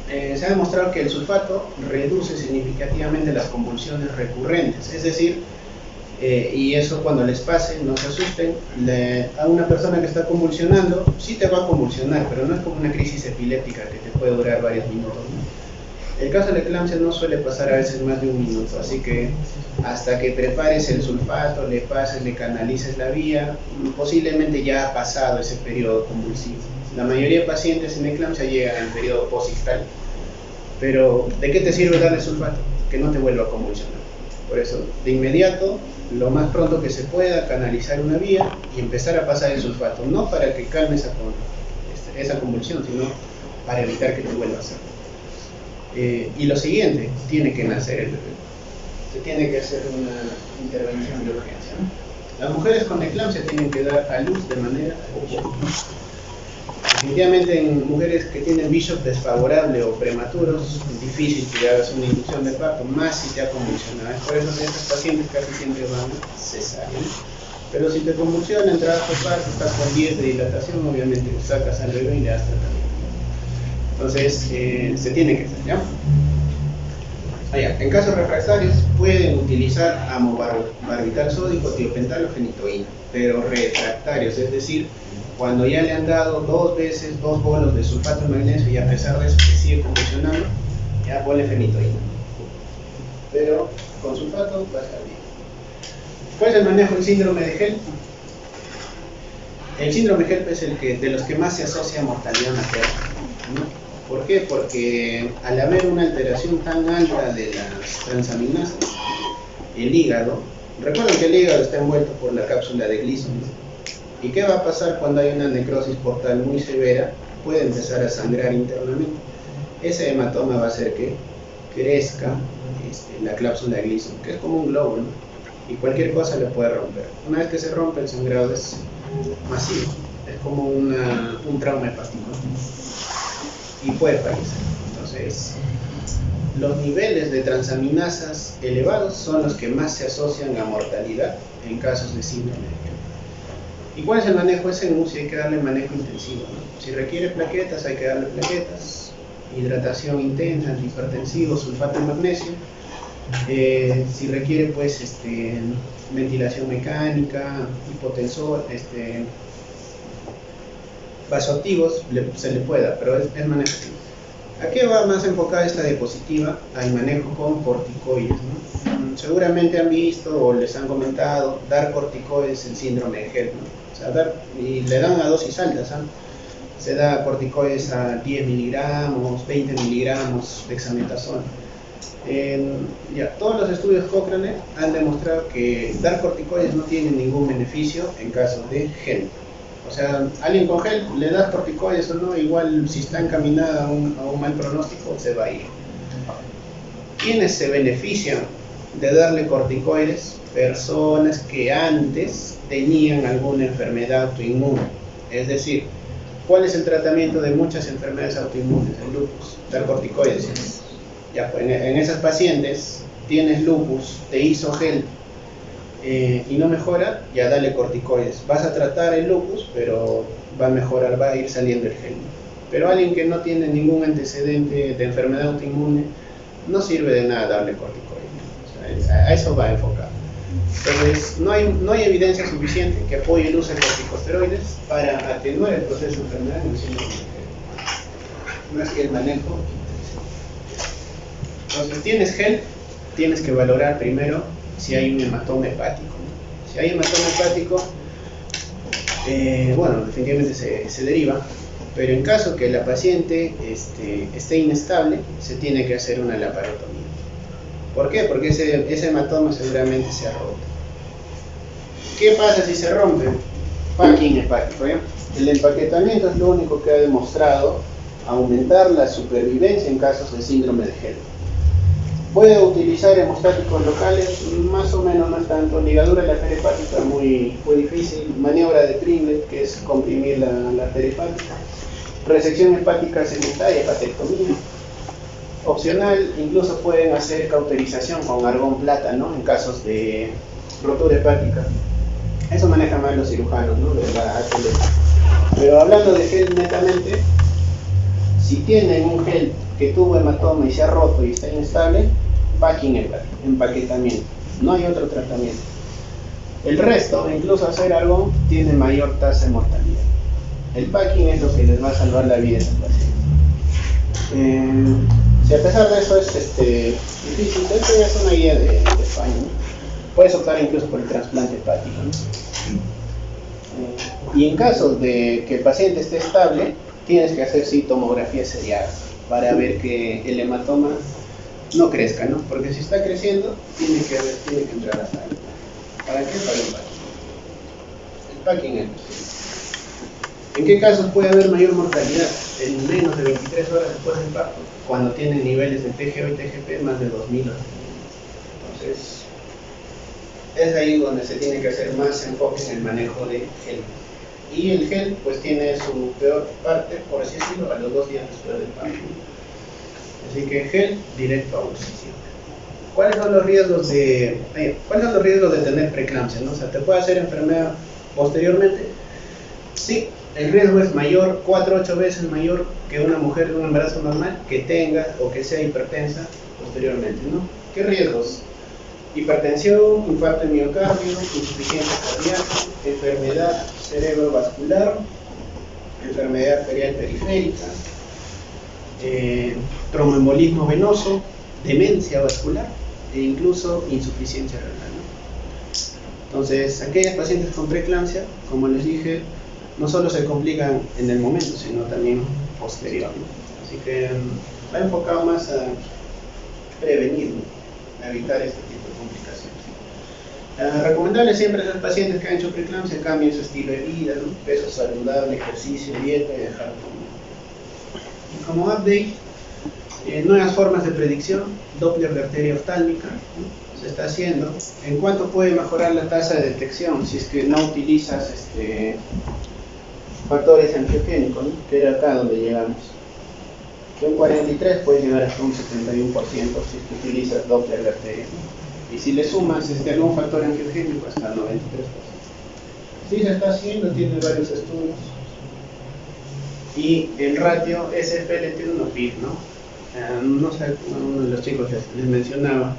Se ha demostrado que el sulfato reduce significativamente las convulsiones recurrentes, es decir, y eso cuando les pase, no se asusten, a una persona que está convulsionando, sí te va a convulsionar, pero no es como una crisis epiléptica que te puede durar varios minutos, ¿no? El caso de la eclampsia no suele pasar a veces más de 1 minuto, así que hasta que prepares el sulfato, le pases, le canalices la vía, posiblemente ya ha pasado ese periodo convulsivo. La mayoría de pacientes en eclampsia llegan al periodo posictal, Pero, ¿de qué te sirve darle sulfato? Que no te vuelva a convulsionar. Por eso, de inmediato, lo más pronto que se pueda, canalizar una vía y empezar a pasar el sulfato. No para que calme esa convulsión, sino para evitar que te vuelva a hacer. Y lo siguiente, tiene que nacer el bebé. Se tiene que hacer una intervención de urgencia, ¿no? Las mujeres con eclampsia tienen que dar a luz de manera oportuna. Definitivamente en mujeres que tienen bishop desfavorable o prematuros, es difícil que hagas una inducción de parto, más si te ha convulsionado. Por eso estas pacientes casi siempre van cesárea. Pero si te convulsiona en trabajo de parto, estás con 10 de dilatación, obviamente sacas al bebé y le das tratamiento. Entonces, se tiene que hacer, ¿ya? En casos refractarios pueden utilizar amobarbital sódico, tiopental o fenitoína, pero refractarios, es decir, cuando ya le han dado 2 veces 2 bolos de sulfato de magnesio y a pesar de eso que sigue convulsionando, ya ponle fenitoína. Pero con sulfato va a estar bien. ¿Cuál es el manejo del síndrome de HELLP? El síndrome de HELLP es de los que más se asocia a mortalidad materna, ¿no? ¿Por qué? Porque al haber una alteración tan alta de las transaminasas, el hígado, recuerden que el hígado está envuelto por la cápsula de Gleason, ¿no? ¿Y qué va a pasar cuando hay una necrosis portal muy severa? Puede empezar a sangrar internamente. Ese hematoma va a hacer que crezca la cápsula de Gleason, que es como un globo, ¿no? Y cualquier cosa le puede romper. Una vez que se rompe, el sangrado es masivo, es como un trauma hepático, y puede fallecer. Entonces, los niveles de transaminasas elevados son los que más se asocian a mortalidad en casos de síndrome de HELLP. ¿Y cuál es el manejo? Ese si hay que darle manejo intensivo, ¿no? Si requiere plaquetas, hay que darle plaquetas, hidratación intensa, antihipertensivo, sulfato de magnesio. Si requiere pues ventilación mecánica, hipotensor, vasoactivos, se le puede dar, pero es manejable. ¿A qué va más enfocada esta diapositiva? Al manejo con corticoides, ¿no? Seguramente han visto o les han comentado dar corticoides en síndrome de HELLP, ¿no? O sea, y le dan a dosis altas, ¿eh? Se da corticoides a 10 miligramos, 20 miligramos de dexametasona. Todos los estudios Cochrane han demostrado que dar corticoides no tiene ningún beneficio en casos de HELP. O sea, alguien con HELP le das corticoides o no, igual si está encaminada a un mal pronóstico se va a ir. ¿Quiénes se benefician de darle corticoides? Personas que antes tenían alguna enfermedad autoinmune. Es decir, ¿cuál es el tratamiento de muchas enfermedades autoinmunes? El lupus, dar corticoides. Ya, pues en esas pacientes tienes lupus, te hizo HELP y no mejora, ya dale corticoides. Vas a tratar el lupus, pero va a mejorar, va a ir saliendo el HELP. Pero alguien que no tiene ningún antecedente de enfermedad autoinmune, no sirve de nada darle corticoides. O sea, a eso va enfocado. Entonces, no hay evidencia suficiente que apoye el uso de corticosteroides para atenuar el proceso de enfermedad en el síndrome de HELP. Más que el manejo. Entonces, tienes HELP, tienes que valorar primero si hay un hematoma hepático, ¿no? Si hay hematoma hepático, bueno, definitivamente se deriva, pero en caso que la paciente esté inestable, se tiene que hacer una laparotomía. ¿Por qué? Porque ese hematoma seguramente se ha roto. ¿Qué pasa si se rompe? Packing hepático, ¿ya? El empaquetamiento es lo único que ha demostrado aumentar la supervivencia en casos de síndrome de HELP. Puede utilizar hemostáticos locales, más o menos, no es tanto. Ligadura de la arteria hepática muy difícil. Maniobra de Triglet, que es comprimir la arteria hepática. Resección hepática segmentaria, hepatectomía. Opcional, incluso pueden hacer cauterización con argón plata, ¿no? En casos de rotura hepática. Eso manejan más los cirujanos, ¿no? De la ATL. Pero hablando de HELP netamente, si tienen un HELP que tuvo hematoma y se ha roto y está inestable, packing hepático, empaquetamiento. No hay otro tratamiento. El resto, incluso hacer argón, tiene mayor tasa de mortalidad. El packing es lo que les va a salvar la vida a esos pacientes. Si a pesar de eso es difícil, esto ya es una guía de España, ¿no? Puedes optar incluso por el trasplante hepático, ¿no? Y en caso de que el paciente esté estable, tienes que hacer tomografía seriada. para ver que el hematoma no crezca, ¿no? Porque si está creciendo, tiene que entrar a sangre. ¿Para qué? Para el packing. El packing es posible. ¿En qué casos puede haber mayor mortalidad? En menos de 23 horas después del parto, cuando tienen niveles de TGO y TGP más de 2000 horas. Entonces, es ahí donde se tiene que hacer más enfoque en el manejo de gel. Y el gel, pues tiene su peor parte, por así decirlo, a los 2 días después del parto. Así que gel directo a un sitio. ¿Cuáles son los riesgos de tener preeclampsia, ¿no? O sea, ¿te puede hacer enfermedad posteriormente? Sí, el riesgo es mayor, 4 a 8 veces mayor que una mujer de un embarazo normal que tenga o que sea hipertensa posteriormente, ¿no? ¿Qué riesgos? Hipertensión, infarto de miocardio, insuficiencia cardíaca, enfermedad cerebrovascular, enfermedad arterial periférica, tromboembolismo venoso, demencia vascular e incluso insuficiencia renal, ¿no? Entonces, aquellas pacientes con preeclampsia, como les dije, no solo se complican en el momento, sino también posterior, ¿no? Así que va enfocado más a prevenir, ¿no? A evitar este tipo de complicaciones. Recomendable siempre a los pacientes que han hecho preeclampsia cambien su estilo de vida, ¿no? Peso saludable, ejercicio, dieta y dejar comer. Y como update, nuevas formas de predicción, Doppler de arteria oftálmica, ¿no? Se está haciendo. ¿En cuánto puede mejorar la tasa de detección si es que no utilizas factores angiogénicos, ¿no? Que era acá donde llegamos? De un 43 puedes llegar hasta un 71% si es que utilizas Doppler de arteria, ¿no? Y si le sumas algún factor angiogénico hasta el 93%. Sí se está haciendo, tiene varios estudios. Y el ratio SFLT1-PIB, ¿no? No sé, uno de los chicos les mencionaba.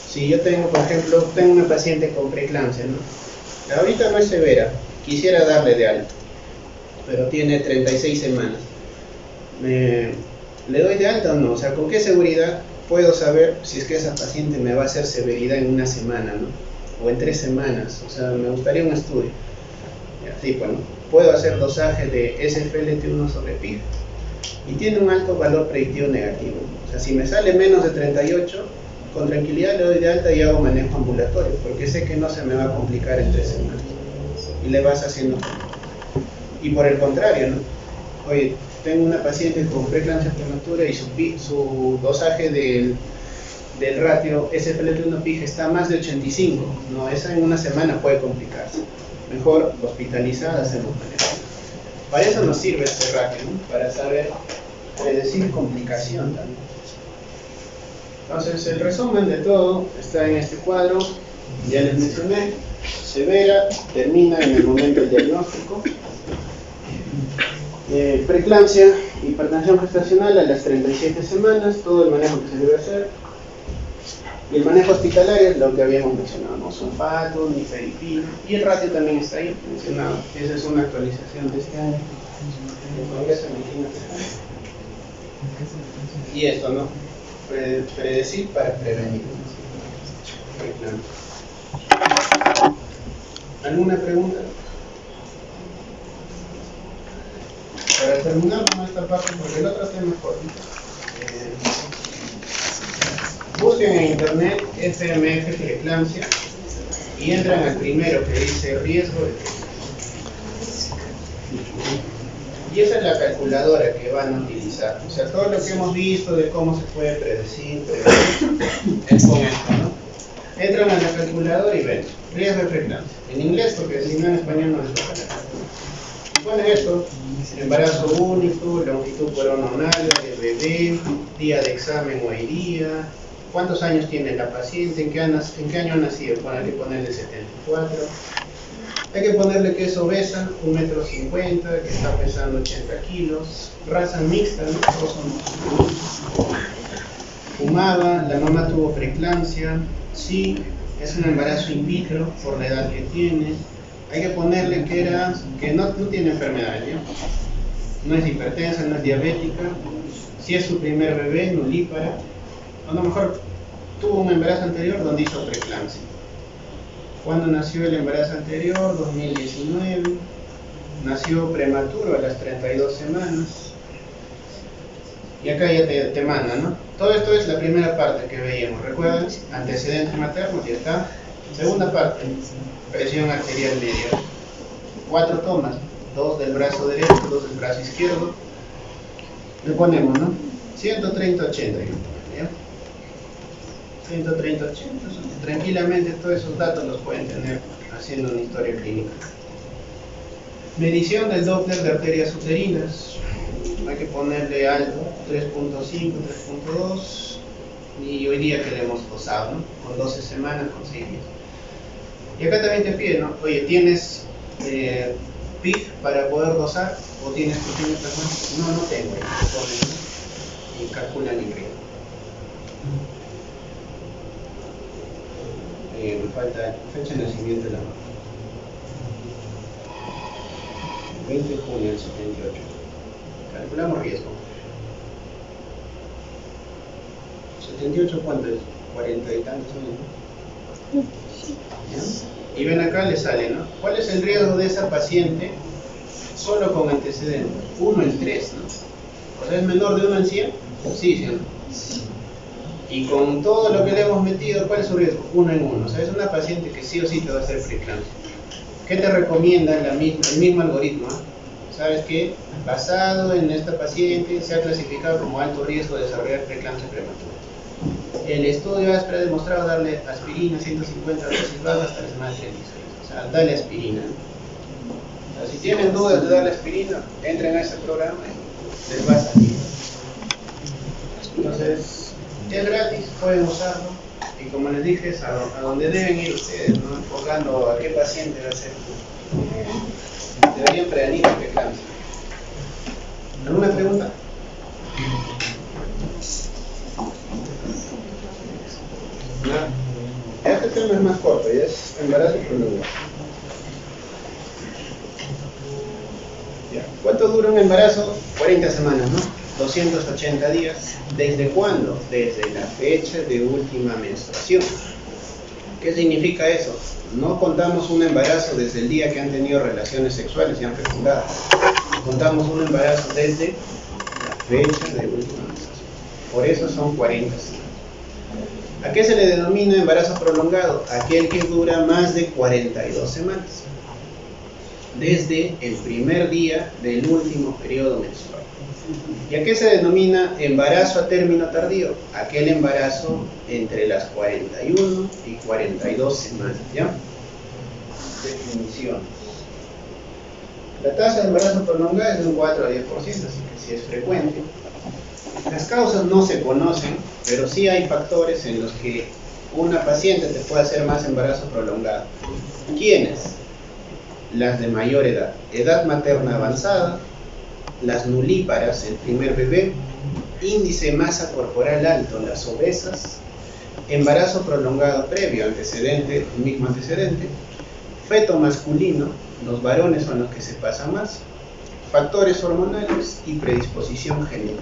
Si yo tengo, por ejemplo, una paciente con preeclampsia, ¿no? Ahorita no es severa, quisiera darle de alta, pero tiene 36 semanas. ¿Le doy de alta o no? O sea, ¿con qué seguridad puedo saber si es que esa paciente me va a hacer severidad en una semana, ¿no? O en 3 semanas? O sea, me gustaría un estudio. Así, pues, ¿no? Puedo hacer dosaje de SFLT1 sobre PIB y tiene un alto valor predictivo negativo. O sea, si me sale menos de 38, con tranquilidad le doy de alta y hago manejo ambulatorio, porque sé que no se me va a complicar en 3 semanas. Y le vas haciendo. Y por el contrario, ¿no? Oye, tengo una paciente con preeclampsia prematura y su dosaje del ratio SFLT1-PIG está más de 85, ¿no? Esa en una semana puede complicarse. Mejor hospitalizada hacemos manejo. Para eso nos sirve este ratio, ¿no? Para saber predecir complicación también. Entonces, el resumen de todo está en este cuadro. Ya les mencioné, severa, termina en el momento del diagnóstico. Preeclampsia, hipertensión gestacional a las 37 semanas, todo el manejo que se debe hacer. Y el manejo hospitalario es lo que habíamos mencionado, ¿no? Sulfato, nifedipino, y el ratio también está ahí mencionado. Esa es una actualización de este año. El Congreso de Medicina. Y esto, ¿no? Predecir para prevenir. ¿Alguna pregunta? Para terminar con esta parte, porque el otro tema es cortito. Busquen en internet FMF preeclampsia y entran al primero que dice riesgo de preeclampsia. Y esa es la calculadora que van a utilizar. O sea, todo lo que hemos visto de cómo se puede predecir es con esto, ¿no? Entran a la calculadora y ven riesgo de preeclampsia. En inglés, porque si no en español no es lo que ponen esto: embarazo único, longitud coronal de bebé, día de examen o hay día, cuántos años tiene la paciente, en qué año ha nacido, hay que ponerle 74, hay que ponerle que es obesa, 1,50 m, que está pesando 80 kilos, raza mixta, ¿no? Todos son. Fumaba, la mamá tuvo preeclampsia, sí, es un embarazo in vitro por la edad que tiene. Hay que ponerle que no tiene enfermedad, ¿no? No es hipertensa, no es diabética. Si es su primer bebé, nulípara. A lo mejor tuvo un embarazo anterior donde hizo preeclampsia. ¿Cuándo nació el embarazo anterior? 2019. Nació prematuro a las 32 semanas. Y acá ya te manda, ¿no? Todo esto es la primera parte que veíamos. ¿Recuerdan? Antecedente materno, ya está. Segunda parte, presión arterial media. 4 tomas, 2 del brazo derecho, 2 del brazo izquierdo. Le ponemos, ¿no? 130-80. ¿Ya? 130-80. Tranquilamente todos esos datos los pueden tener haciendo una historia clínica. Medición del Doppler de arterias uterinas. Hay que ponerle alto, 3.5, 3.2. Y hoy día que le hemos dosado, ¿no? Con 12 semanas, con 6 días. Y acá también te pide, ¿no? Oye, ¿tienes PIC para poder dosar? ¿O tienes pequeño fragmento? No, no tengo. Y calculan el riesgo. Me falta fecha de nacimiento de la mamá. 20 de junio del 78. Calculamos riesgo. 78, ¿cuánto es? 40 y tantos años, ¿no? Y ven acá, le sale, ¿no? ¿Cuál es el riesgo de esa paciente solo con antecedentes? 1 en 3, ¿no? O sea, ¿es menor de 1 en 100? Sí, sí, ¿no? Y con todo lo que le hemos metido, ¿cuál es su riesgo? 1 en 1. O sea, es una paciente que sí o sí te va a hacer preeclampsia. ¿Qué te recomienda el mismo algoritmo? ¿Sabes qué? Basado en esta paciente, se ha clasificado como alto riesgo de desarrollar preeclampsia prematura. El estudio ha demostrado darle aspirina 150 dosis bajas hasta la semana 36. O sea, dale aspirina. O sea, si tienen dudas de darle aspirina, entren a ese programa y les va a salir. Entonces, es gratis, pueden usarlo. Y como les dije, es a donde deben ir ustedes, ¿no? Enfocando a qué paciente va a ser. Deberían prevenir la preeclampsia. ¿Alguna pregunta? No. Este tema es más corto y es embarazo prolongado. ¿Cuánto dura un embarazo? 40 semanas, ¿no? 280 días. ¿Desde cuándo? Desde la fecha de última menstruación. ¿Qué significa eso? No contamos un embarazo desde el día que han tenido relaciones sexuales y han fecundado. Contamos un embarazo desde la fecha de última menstruación. Por eso son 40 semanas. ¿A qué se le denomina embarazo prolongado? Aquel que dura más de 42 semanas. Desde el primer día del último periodo menstrual. ¿Y a qué se denomina embarazo a término tardío? Aquel embarazo entre las 41 y 42 semanas, ¿ya? Definiciones. La tasa de embarazo prolongado es de un 4 a 10%, así que sí es frecuente. Las causas no se conocen, pero sí hay factores en los que una paciente te puede hacer más embarazo prolongado. ¿Quiénes? Las de mayor edad, edad materna avanzada, las nulíparas, el primer bebé, índice de masa corporal alto, las obesas, embarazo prolongado previo, antecedente, el mismo antecedente, feto masculino, los varones son los que se pasan más, factores hormonales y predisposición genética.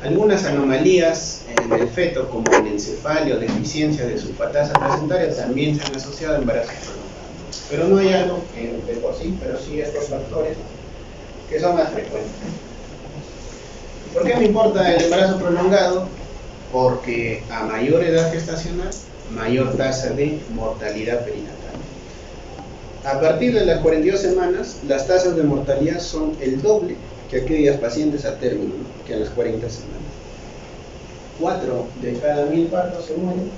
Algunas anomalías en el feto, como anencefalio o deficiencia de sulfatasa placentaria, también se han asociado a embarazos prolongados. Pero no hay algo de por sí, pero sí estos factores que son más frecuentes. ¿Por qué me importa el embarazo prolongado? Porque a mayor edad gestacional, mayor tasa de mortalidad perinatal. A partir de las 42 semanas, las tasas de mortalidad son el doble que aquellas pacientes a término, ¿no? Que a las 40 semanas. 4 de cada 1000 partos se mueren,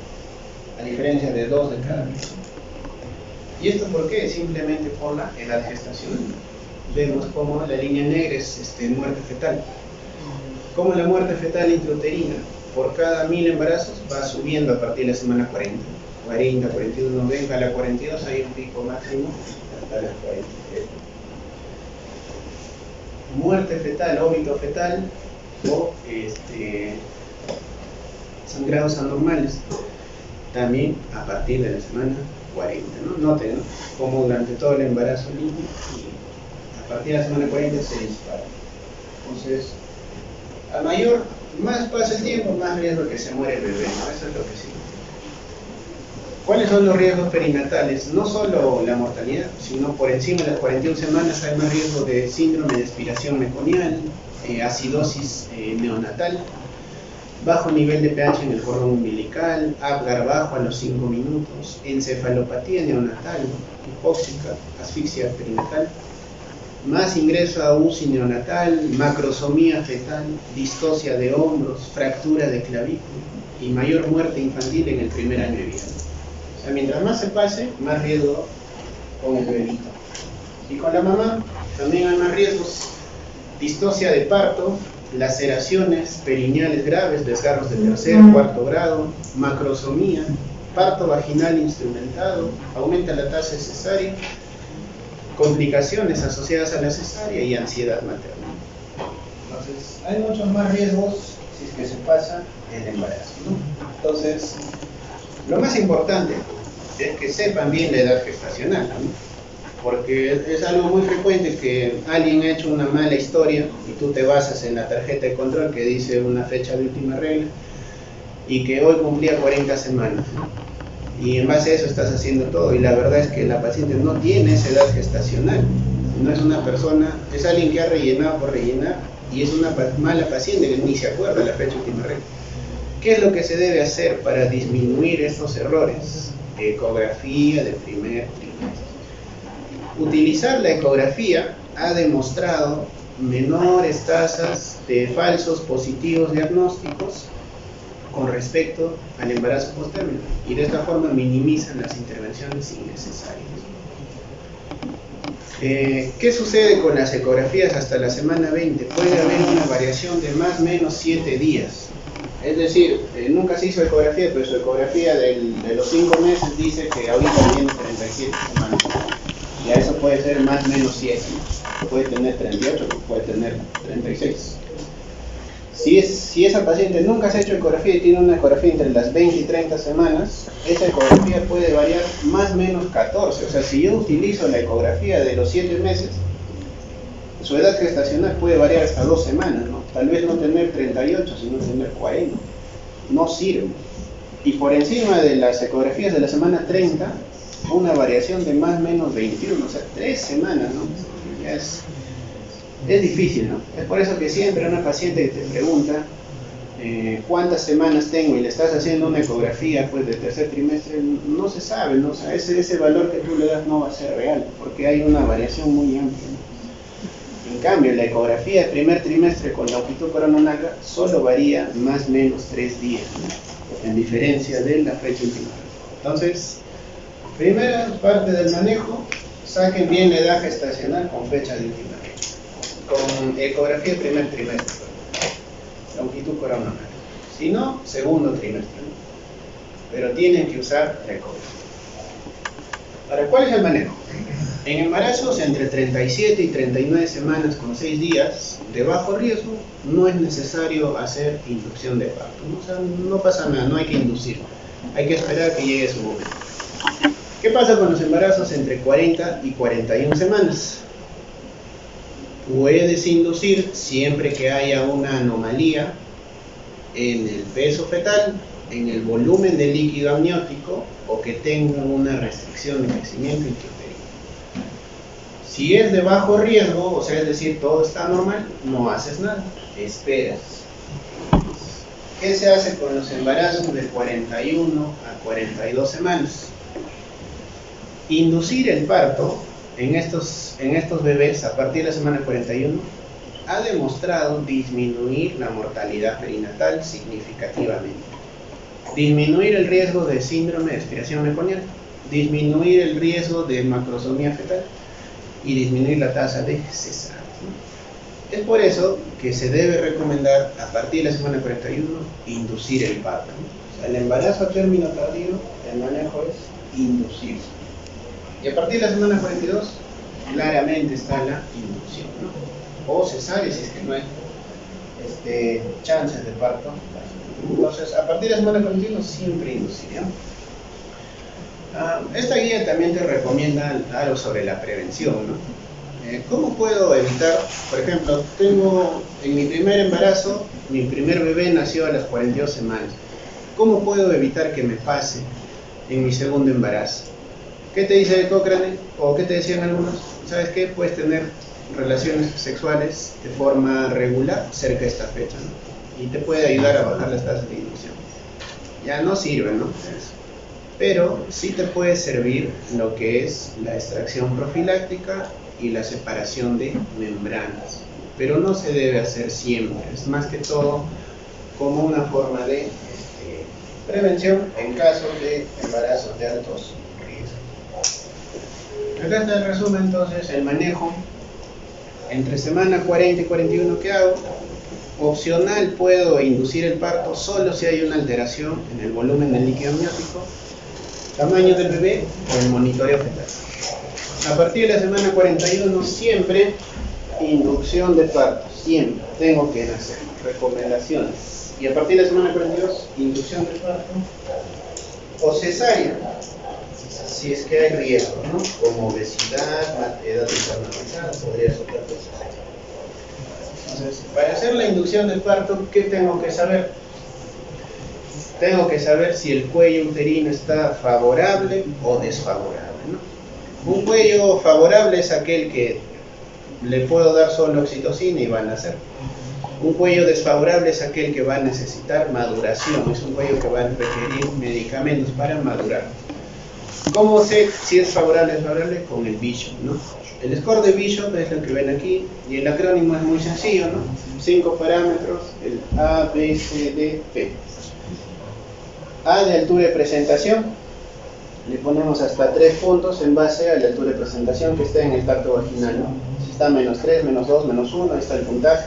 a diferencia de 2 de cada 1000. ¿Y esto por qué? Simplemente por la edad gestacional. Vemos cómo la línea negra es muerte fetal. Como la muerte fetal intrauterina, por cada 1000 embarazos, va subiendo a partir de la semana 40. 40, 41, venga a la 42, hay un pico máximo hasta las 43. Muerte fetal, óbito fetal o sangrados anormales, también a partir de la semana 40, ¿no? Noten, ¿no? Como durante todo el embarazo limpio y a partir de la semana 40 se dispara. Entonces, más pasa el tiempo, más riesgo que se muere el bebé, ¿no? Eso es lo que sí. ¿Cuáles son los riesgos perinatales? No solo la mortalidad, sino por encima de las 41 semanas hay más riesgo de síndrome de aspiración meconial, acidosis neonatal, bajo nivel de pH en el cordón umbilical, Apgar bajo a los 5 minutos, encefalopatía neonatal, hipóxica, asfixia perinatal, más ingreso a UCI neonatal, macrosomía fetal, distocia de hombros, fractura de clavícula y mayor muerte infantil en el primer año de vida. O sea, mientras más se pase, más riesgo con el bebito. Y con la mamá también hay más riesgos: distocia de parto, laceraciones perineales graves, desgarros de tercer, cuarto grado, macrosomía, parto vaginal instrumentado, aumenta la tasa de cesárea, complicaciones asociadas a la cesárea y ansiedad materna. Entonces, hay muchos más riesgos si es que se pasa el embarazo, ¿no? Entonces, lo más importante es que sepan bien la edad gestacional, ¿no? Porque es algo muy frecuente que alguien ha hecho una mala historia y tú te basas en la tarjeta de control que dice una fecha de última regla y que hoy cumplía 40 semanas, ¿no? Y en base a eso estás haciendo todo, y la verdad es que la paciente no tiene esa edad gestacional, no es una persona, es alguien que ha rellenado por rellenar y es una mala paciente que ni se acuerda de la fecha de última regla. ¿Qué es lo que se debe hacer para disminuir estos errores? Ecografía de primer trimestre. Utilizar la ecografía ha demostrado menores tasas de falsos positivos diagnósticos con respecto al embarazo posttérmino, y de esta forma minimizan las intervenciones innecesarias. ¿Qué sucede con las ecografías hasta la semana 20? Puede haber una variación de más o menos 7 días. Es decir, nunca se hizo ecografía, pero su ecografía de los 5 meses dice que ahorita tiene 37 semanas. Y a eso puede ser más o menos 7. Puede tener 38, puede tener 36. Si esa paciente nunca se ha hecho ecografía y tiene una ecografía entre las 20 y 30 semanas, esa ecografía puede variar más o menos 14. O sea, si yo utilizo la ecografía de los 7 meses, su edad gestacional puede variar hasta 2 semanas, ¿no? Tal vez no tener 38, sino tener 40. No sirve. Y por encima de las ecografías de la semana 30, una variación de más o menos 21, o sea, 3 semanas, ¿no? Ya es difícil, ¿no? Es por eso que siempre una paciente que te pregunta cuántas semanas tengo y le estás haciendo una ecografía pues de tercer trimestre, no se sabe, ¿no? O sea, ese valor que tú le das no va a ser real, porque hay una variación muy amplia, ¿no? En cambio, la ecografía de primer trimestre con longitud coronal solo varía más o menos 3 días, ¿no? En diferencia de la fecha última. Entonces, primera parte del manejo: saquen bien la edad gestacional con fecha de última regla, con ecografía de primer trimestre, longitud coronal. Si no, segundo trimestre, ¿no? Pero tienen que usar la ecografía. Ahora, ¿cuál es el manejo? En embarazos entre 37 y 39 semanas con 6 días de bajo riesgo, no es necesario hacer inducción de parto, ¿no? O sea, no pasa nada, no hay que inducir, hay que esperar a que llegue su momento. ¿Qué pasa con los embarazos entre 40 y 41 semanas? Puedes inducir siempre que haya una anomalía en el peso fetal, en el volumen de líquido amniótico o que tenga una restricción de crecimiento intrauterino. Si es de bajo riesgo, o sea, es decir, todo está normal, no haces nada, esperas. ¿Qué se hace con los embarazos de 41 a 42 semanas? Inducir el parto en estos bebés a partir de la semana 41 ha demostrado disminuir la mortalidad perinatal significativamente, disminuir el riesgo de síndrome de aspiración meconial, disminuir el riesgo de macrosomía fetal y disminuir la tasa de cesárea. Es por eso que se debe recomendar a partir de la semana 41 inducir el parto. O sea, el embarazo a término tardío, el manejo es inducir. Y a partir de la semana 42, claramente está la inducción, ¿no? O cesárea si es que no hay chances de parto. Entonces, a partir de la semana 41 siempre inducir, ¿no? Esta guía también te recomienda algo sobre la prevención, ¿no? ¿Cómo puedo evitar? Por ejemplo, tengo en mi primer embarazo, mi primer bebé nació a las 42 semanas. ¿Cómo puedo evitar que me pase en mi segundo embarazo. ¿Qué te dice Cochrane? ¿O qué te decían algunos? ¿Sabes qué? Puedes tener relaciones sexuales de forma regular cerca de esta fecha, ¿no? Y te puede ayudar a bajar las tasas de inducción. Ya no sirve, ¿no? Pero sí te puede servir lo que es la extracción profiláctica y la separación de membranas. Pero no se debe hacer siempre, es más que todo como una forma de prevención en caso de embarazos de altos riesgos. Acá está el resumen entonces, el manejo entre semana 40 y 41 que hago. Opcional puedo inducir el parto solo si hay una alteración en el volumen del líquido amniótico, tamaño del bebé o el monitoreo fetal. A partir de la semana 41 siempre inducción de parto, siempre tengo que nacer, recomendaciones. Y a partir de la semana 42, inducción de parto o cesárea, si es que hay riesgo, ¿no? Como obesidad, edad materna avanzada, podría ser cesárea. Entonces, para hacer la inducción del parto, ¿qué tengo que saber? Tengo que saber si el cuello uterino está favorable o desfavorable, ¿no? Un cuello favorable es aquel que le puedo dar solo oxitocina y va a nacer. Un cuello desfavorable es aquel que va a necesitar maduración, es un cuello que va a requerir medicamentos para madurar. ¿Cómo sé si es favorable o desfavorable? Con el Bishop, ¿no? El score de Bishop es lo que ven aquí, y el acrónimo es muy sencillo, ¿no? 5 parámetros, el A, B, C, D, P. A de altura de presentación, le ponemos hasta 3 puntos en base a la altura de presentación que esté en el tracto vaginal, ¿no? Si está -3, -2, -1, ahí está el puntaje.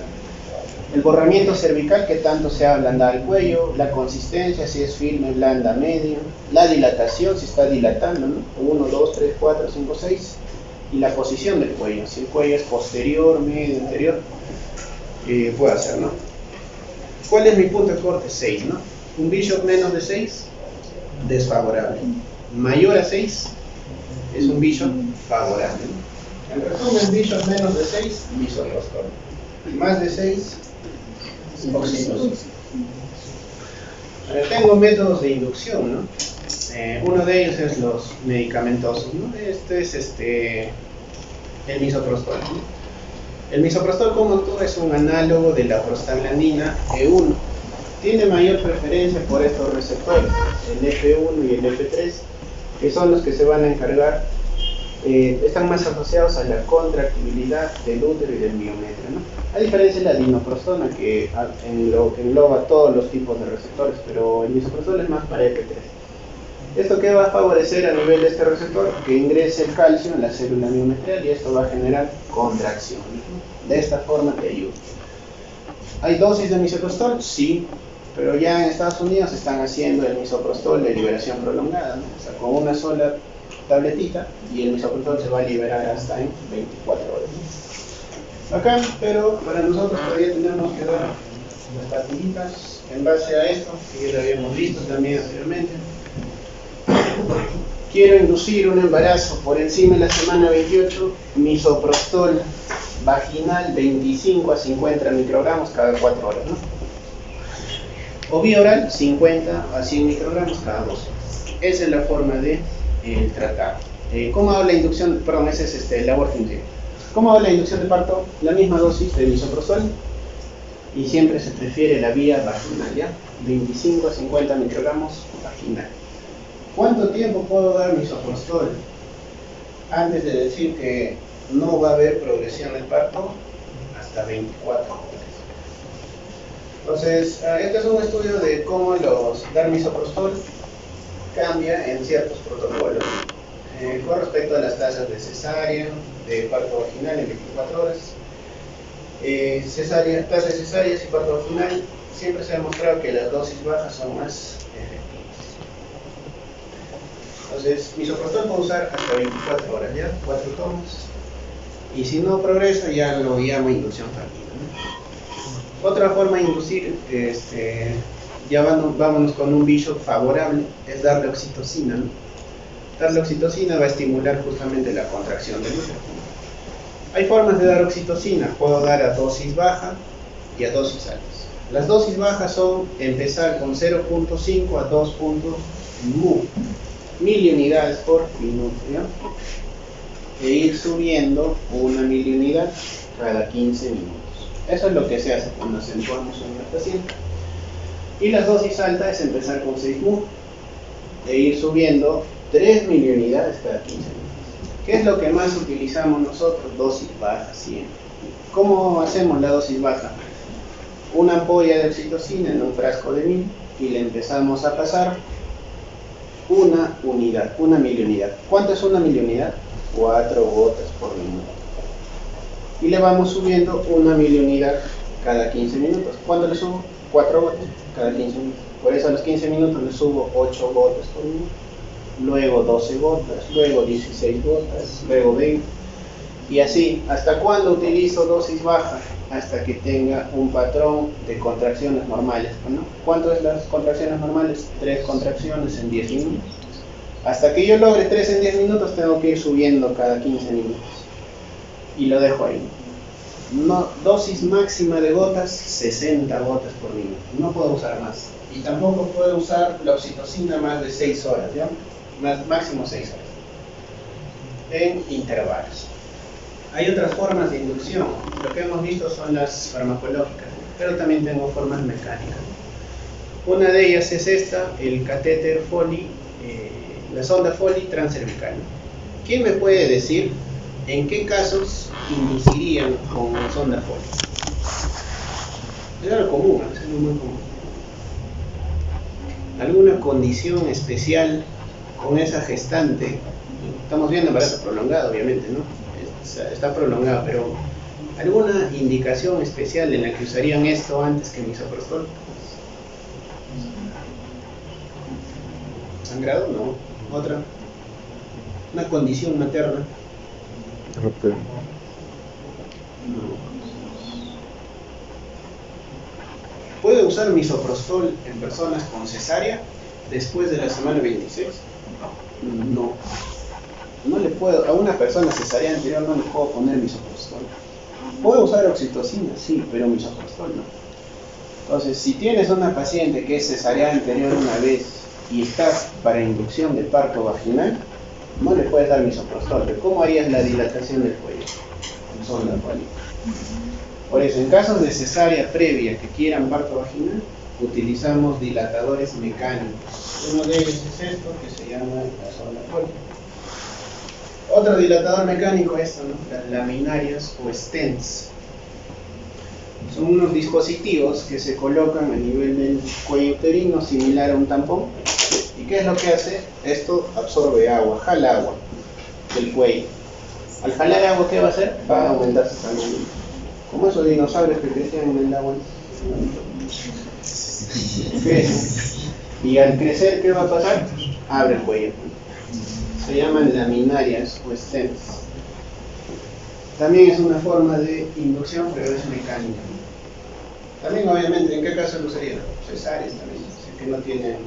El borramiento cervical, que tanto se ha ablandado el cuello, la consistencia, si es firme, blanda, medio, la dilatación, si está dilatando, ¿no? 1, 2, 3, 4, 5, 6, y la posición del cuello, si el cuello es posterior, medio, interior, puede hacer, ¿no? ¿Cuál es mi punto de corte? 6, ¿no? Un Bishop menos de 6, desfavorable. Mayor a 6, es un Bishop favorable, ¿no? En resumen, Bishop menos de 6, misoprostol. Más de 6, oxitocina. Tengo métodos de inducción, ¿no? Uno de ellos es los medicamentosos, ¿no? Este es el misoprostol, ¿no? El misoprostol, como actúa, es un análogo de la prostaglandina E1. Tiene mayor preferencia por estos receptores, el F1 y el F3, que son los que se van a encargar, están más asociados a la contractibilidad del útero y del miometrio, ¿no? A diferencia de la dinoprostona, que engloba todos los tipos de receptores, pero el misoprostol es más para F3. ¿Esto qué va a favorecer a nivel de este receptor? Que ingrese el calcio en la célula miometrial y esto va a generar contracción, ¿no? De esta forma te ayuda. ¿Hay dosis de misoprostol? Sí, pero ya en Estados Unidos están haciendo el misoprostol de liberación prolongada, ¿no? O sea, con una sola tabletita y el misoprostol se va a liberar hasta en 24 horas, ¿no? Acá, pero para nosotros todavía tenemos que dar las pastillitas en base a esto, que ya lo habíamos visto también anteriormente. Quiero inducir un embarazo por encima de la semana 28, misoprostol vaginal 25 a 50 microgramos cada 4 horas, ¿no? O vía oral 50 a 100 microgramos cada 2 horas. Esa es la forma de tratar. ¿Cómo hago la inducción? Perdón, ese es el aborto. ¿Cómo hago la inducción de parto? La misma dosis de misoprostol y siempre se prefiere la vía vaginal, ¿ya? 25 a 50 microgramos vaginal. ¿Cuánto tiempo puedo dar misoprostol? Antes de decir que no va a haber progresión del parto, hasta 24 horas. Entonces, este es un estudio de cómo dar misoprostol cambia en ciertos protocolos. Con respecto a las tasas de cesárea, de parto vaginal en 24 horas, tasas de cesáreas y parto vaginal, siempre se ha demostrado que las dosis bajas son más efectivas. Entonces, misoprostol puedo usar hasta 24 horas, ¿ya? 4 tomas. Y si no progresa, ya lo llamo inducción fallida, ¿no? Otra forma de inducir, ya vámonos con un Bishop favorable, es darle oxitocina, ¿no? Darle oxitocina va a estimular justamente la contracción del útero. Hay formas de dar oxitocina, puedo dar a dosis baja y a dosis altas. Las dosis bajas son empezar con 0.5 a 2 puntos mu. miliunidades por minuto, ¿ya? E ir subiendo una miliunidad cada 15 minutos. Eso es lo que se hace cuando acentuamos en una paciente. Y la dosis alta es empezar con 6 mu e ir subiendo 3 miliunidades cada 15 minutos. ¿Qué es lo que más utilizamos nosotros? Dosis baja siempre. ¿Cómo hacemos la dosis baja? Una ampolla de oxitocina en un frasco de 1000 y le empezamos a pasar una unidad, una miliunidad. ¿Cuánto es una miliunidad? 4 gotas por minuto. Y le vamos subiendo una miliunidad cada 15 minutos. ¿Cuándo le subo? 4 gotas cada 15 minutos. Por eso a los 15 minutos le subo 8 gotas por minuto. Luego 12 gotas, luego 16 gotas, luego 20. Y así, ¿hasta cuándo utilizo dosis baja? Hasta que tenga un patrón de contracciones normales, ¿no? ¿Cuánto es las contracciones normales? 3 contracciones en 10 minutos. Hasta que yo logre 3 en 10 minutos tengo que ir subiendo cada 15 minutos. Y lo dejo ahí. No, dosis máxima de gotas, 60 gotas por minuto. No puedo usar más. Y tampoco puedo usar la oxitocina más de 6 horas, ¿ya? Máximo 6 horas. En intervalos. Hay otras formas de inducción. Lo que hemos visto son las farmacológicas, pero también tengo formas mecánicas. Una de ellas es esta, el catéter Foley, la sonda Foley transcervical. ¿Quién me puede decir en qué casos inducirían con la sonda Foley? Es algo común, es algo muy común. ¿Alguna condición especial con esa gestante? Estamos viendo embarazo prolongado, obviamente, ¿no? Está prolongado, pero ¿alguna indicación especial en la que usarían esto antes que misoprostol? ¿Sangrado? No. ¿Otra? ¿Una condición materna? Okay. No. ¿Puede usar misoprostol en personas con cesárea después de la semana 26? No. No le puedo, a una persona cesárea anterior no le puedo poner misoprostol. ¿Puedo usar oxitocina? Sí, pero misoprostol no. Entonces, si tienes una paciente que es cesárea anterior una vez y estás para inducción de parto vaginal, no le puedes dar misoprostol. Pero ¿cómo harías la dilatación del cuello? Sonda Foley. Por eso, en casos de cesárea previa que quieran parto vaginal, utilizamos dilatadores mecánicos. Uno de ellos es esto, que se llama la sonda Foley. Otro dilatador mecánico es esto, ¿no? Las laminarias o stents. Son unos dispositivos que se colocan a nivel del cuello uterino, similar a un tampón. ¿Y qué es lo que hace? Esto absorbe agua, jala agua del cuello. Al jalar agua, ¿qué va a hacer? Va a aumentar su tamaño. Como esos dinosaurios que crecían en el agua. Crecen. Y al crecer, ¿qué va a pasar? Abre el cuello. Se llaman laminarias o stents. También es una forma de inducción, pero es mecánica. También, obviamente, ¿en qué caso lo usaría? Cesáreas también, si es que no tienen.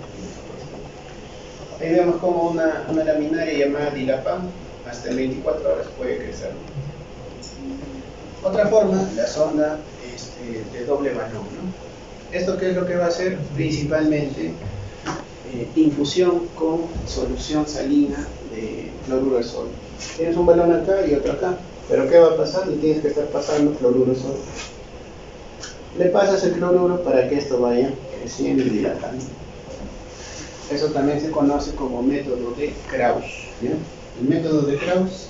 Ahí vemos como una laminaria llamada Dilapam, hasta en 24 horas puede crecer. Otra forma, la sonda de doble balón, ¿no? ¿Esto qué es lo que va a hacer? Principalmente infusión con solución salina de cloruro de sodio. Tienes un balón acá y otro acá, pero ¿qué va a pasar? Le tienes que estar pasando cloruro de sodio. Le pasas el cloruro para que esto vaya creciendo y dilatando. Eso también se conoce como método de Krauss, ¿ya? El método de Krauss,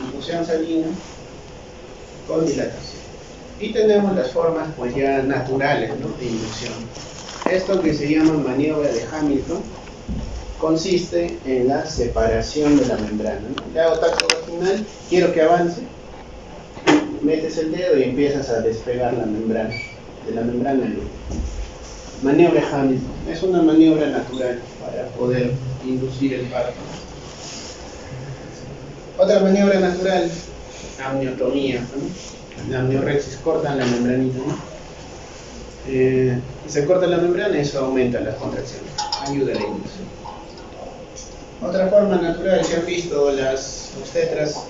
infusión salina con dilatación. Y tenemos las formas pues ya naturales, ¿no? De inducción. Esto que se llama maniobra de Hamilton consiste en la separación de la membrana, ¿no? Le hago tacto vaginal, quiero que avance, metes el dedo y empiezas a despegar la membrana, de la membrana al útero. Maniobra Hamilton es una maniobra natural para poder inducir el parto. Otra maniobra natural, amniotomía, ¿no? La amniorexis, cortan la membranita, ¿no? Se corta la membrana y eso aumenta las contracciones, ayuda a la inducción. Otra forma natural que han visto las obstetras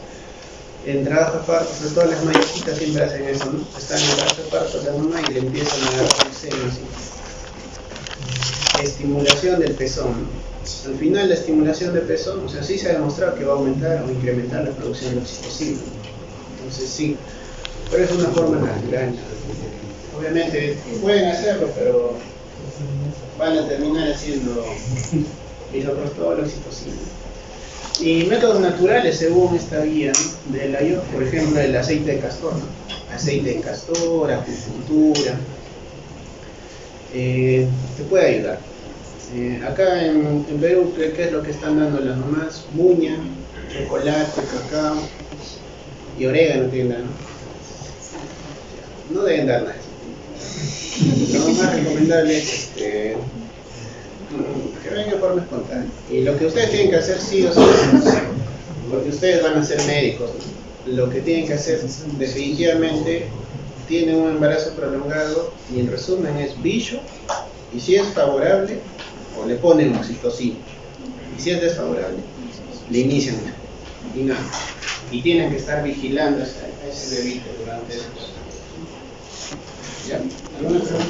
en trabajo de parto, sobre todo las mayorcitas siempre hacen eso, ¿no? Están en trabajo de parto la mamá y le empiezan a agarrar el seno así. Estimulación del pezón, ¿no? al final la estimulación de peso, o sea, sí se ha demostrado que va a aumentar o incrementar la producción de oxitocina. Entonces sí, pero es una forma natural. Obviamente pueden hacerlo, pero van a terminar haciendo misoprostol, oxitocina. Y métodos naturales según esta guía de la IO, por ejemplo el aceite de castor, ¿no? Aceite de castor, acupuntura, te puede ayudar. Acá en Perú, ¿qué es lo que están dando las mamás? Muña, chocolate, cacao y orégano tienen, ¿no? No deben dar nada. Lo más recomendable es que venga de forma espontánea. Y lo que ustedes tienen que hacer sí o sí, porque ustedes van a ser médicos, ¿no? Lo que tienen que hacer definitivamente, tienen un embarazo prolongado y en resumen es bicho, y si es favorable, o le ponen oxitocina, y si es desfavorable, le inician y nada. Y tienen que estar vigilando a ese bebito durante eso. ¿Ya? ¿Alguna pregunta?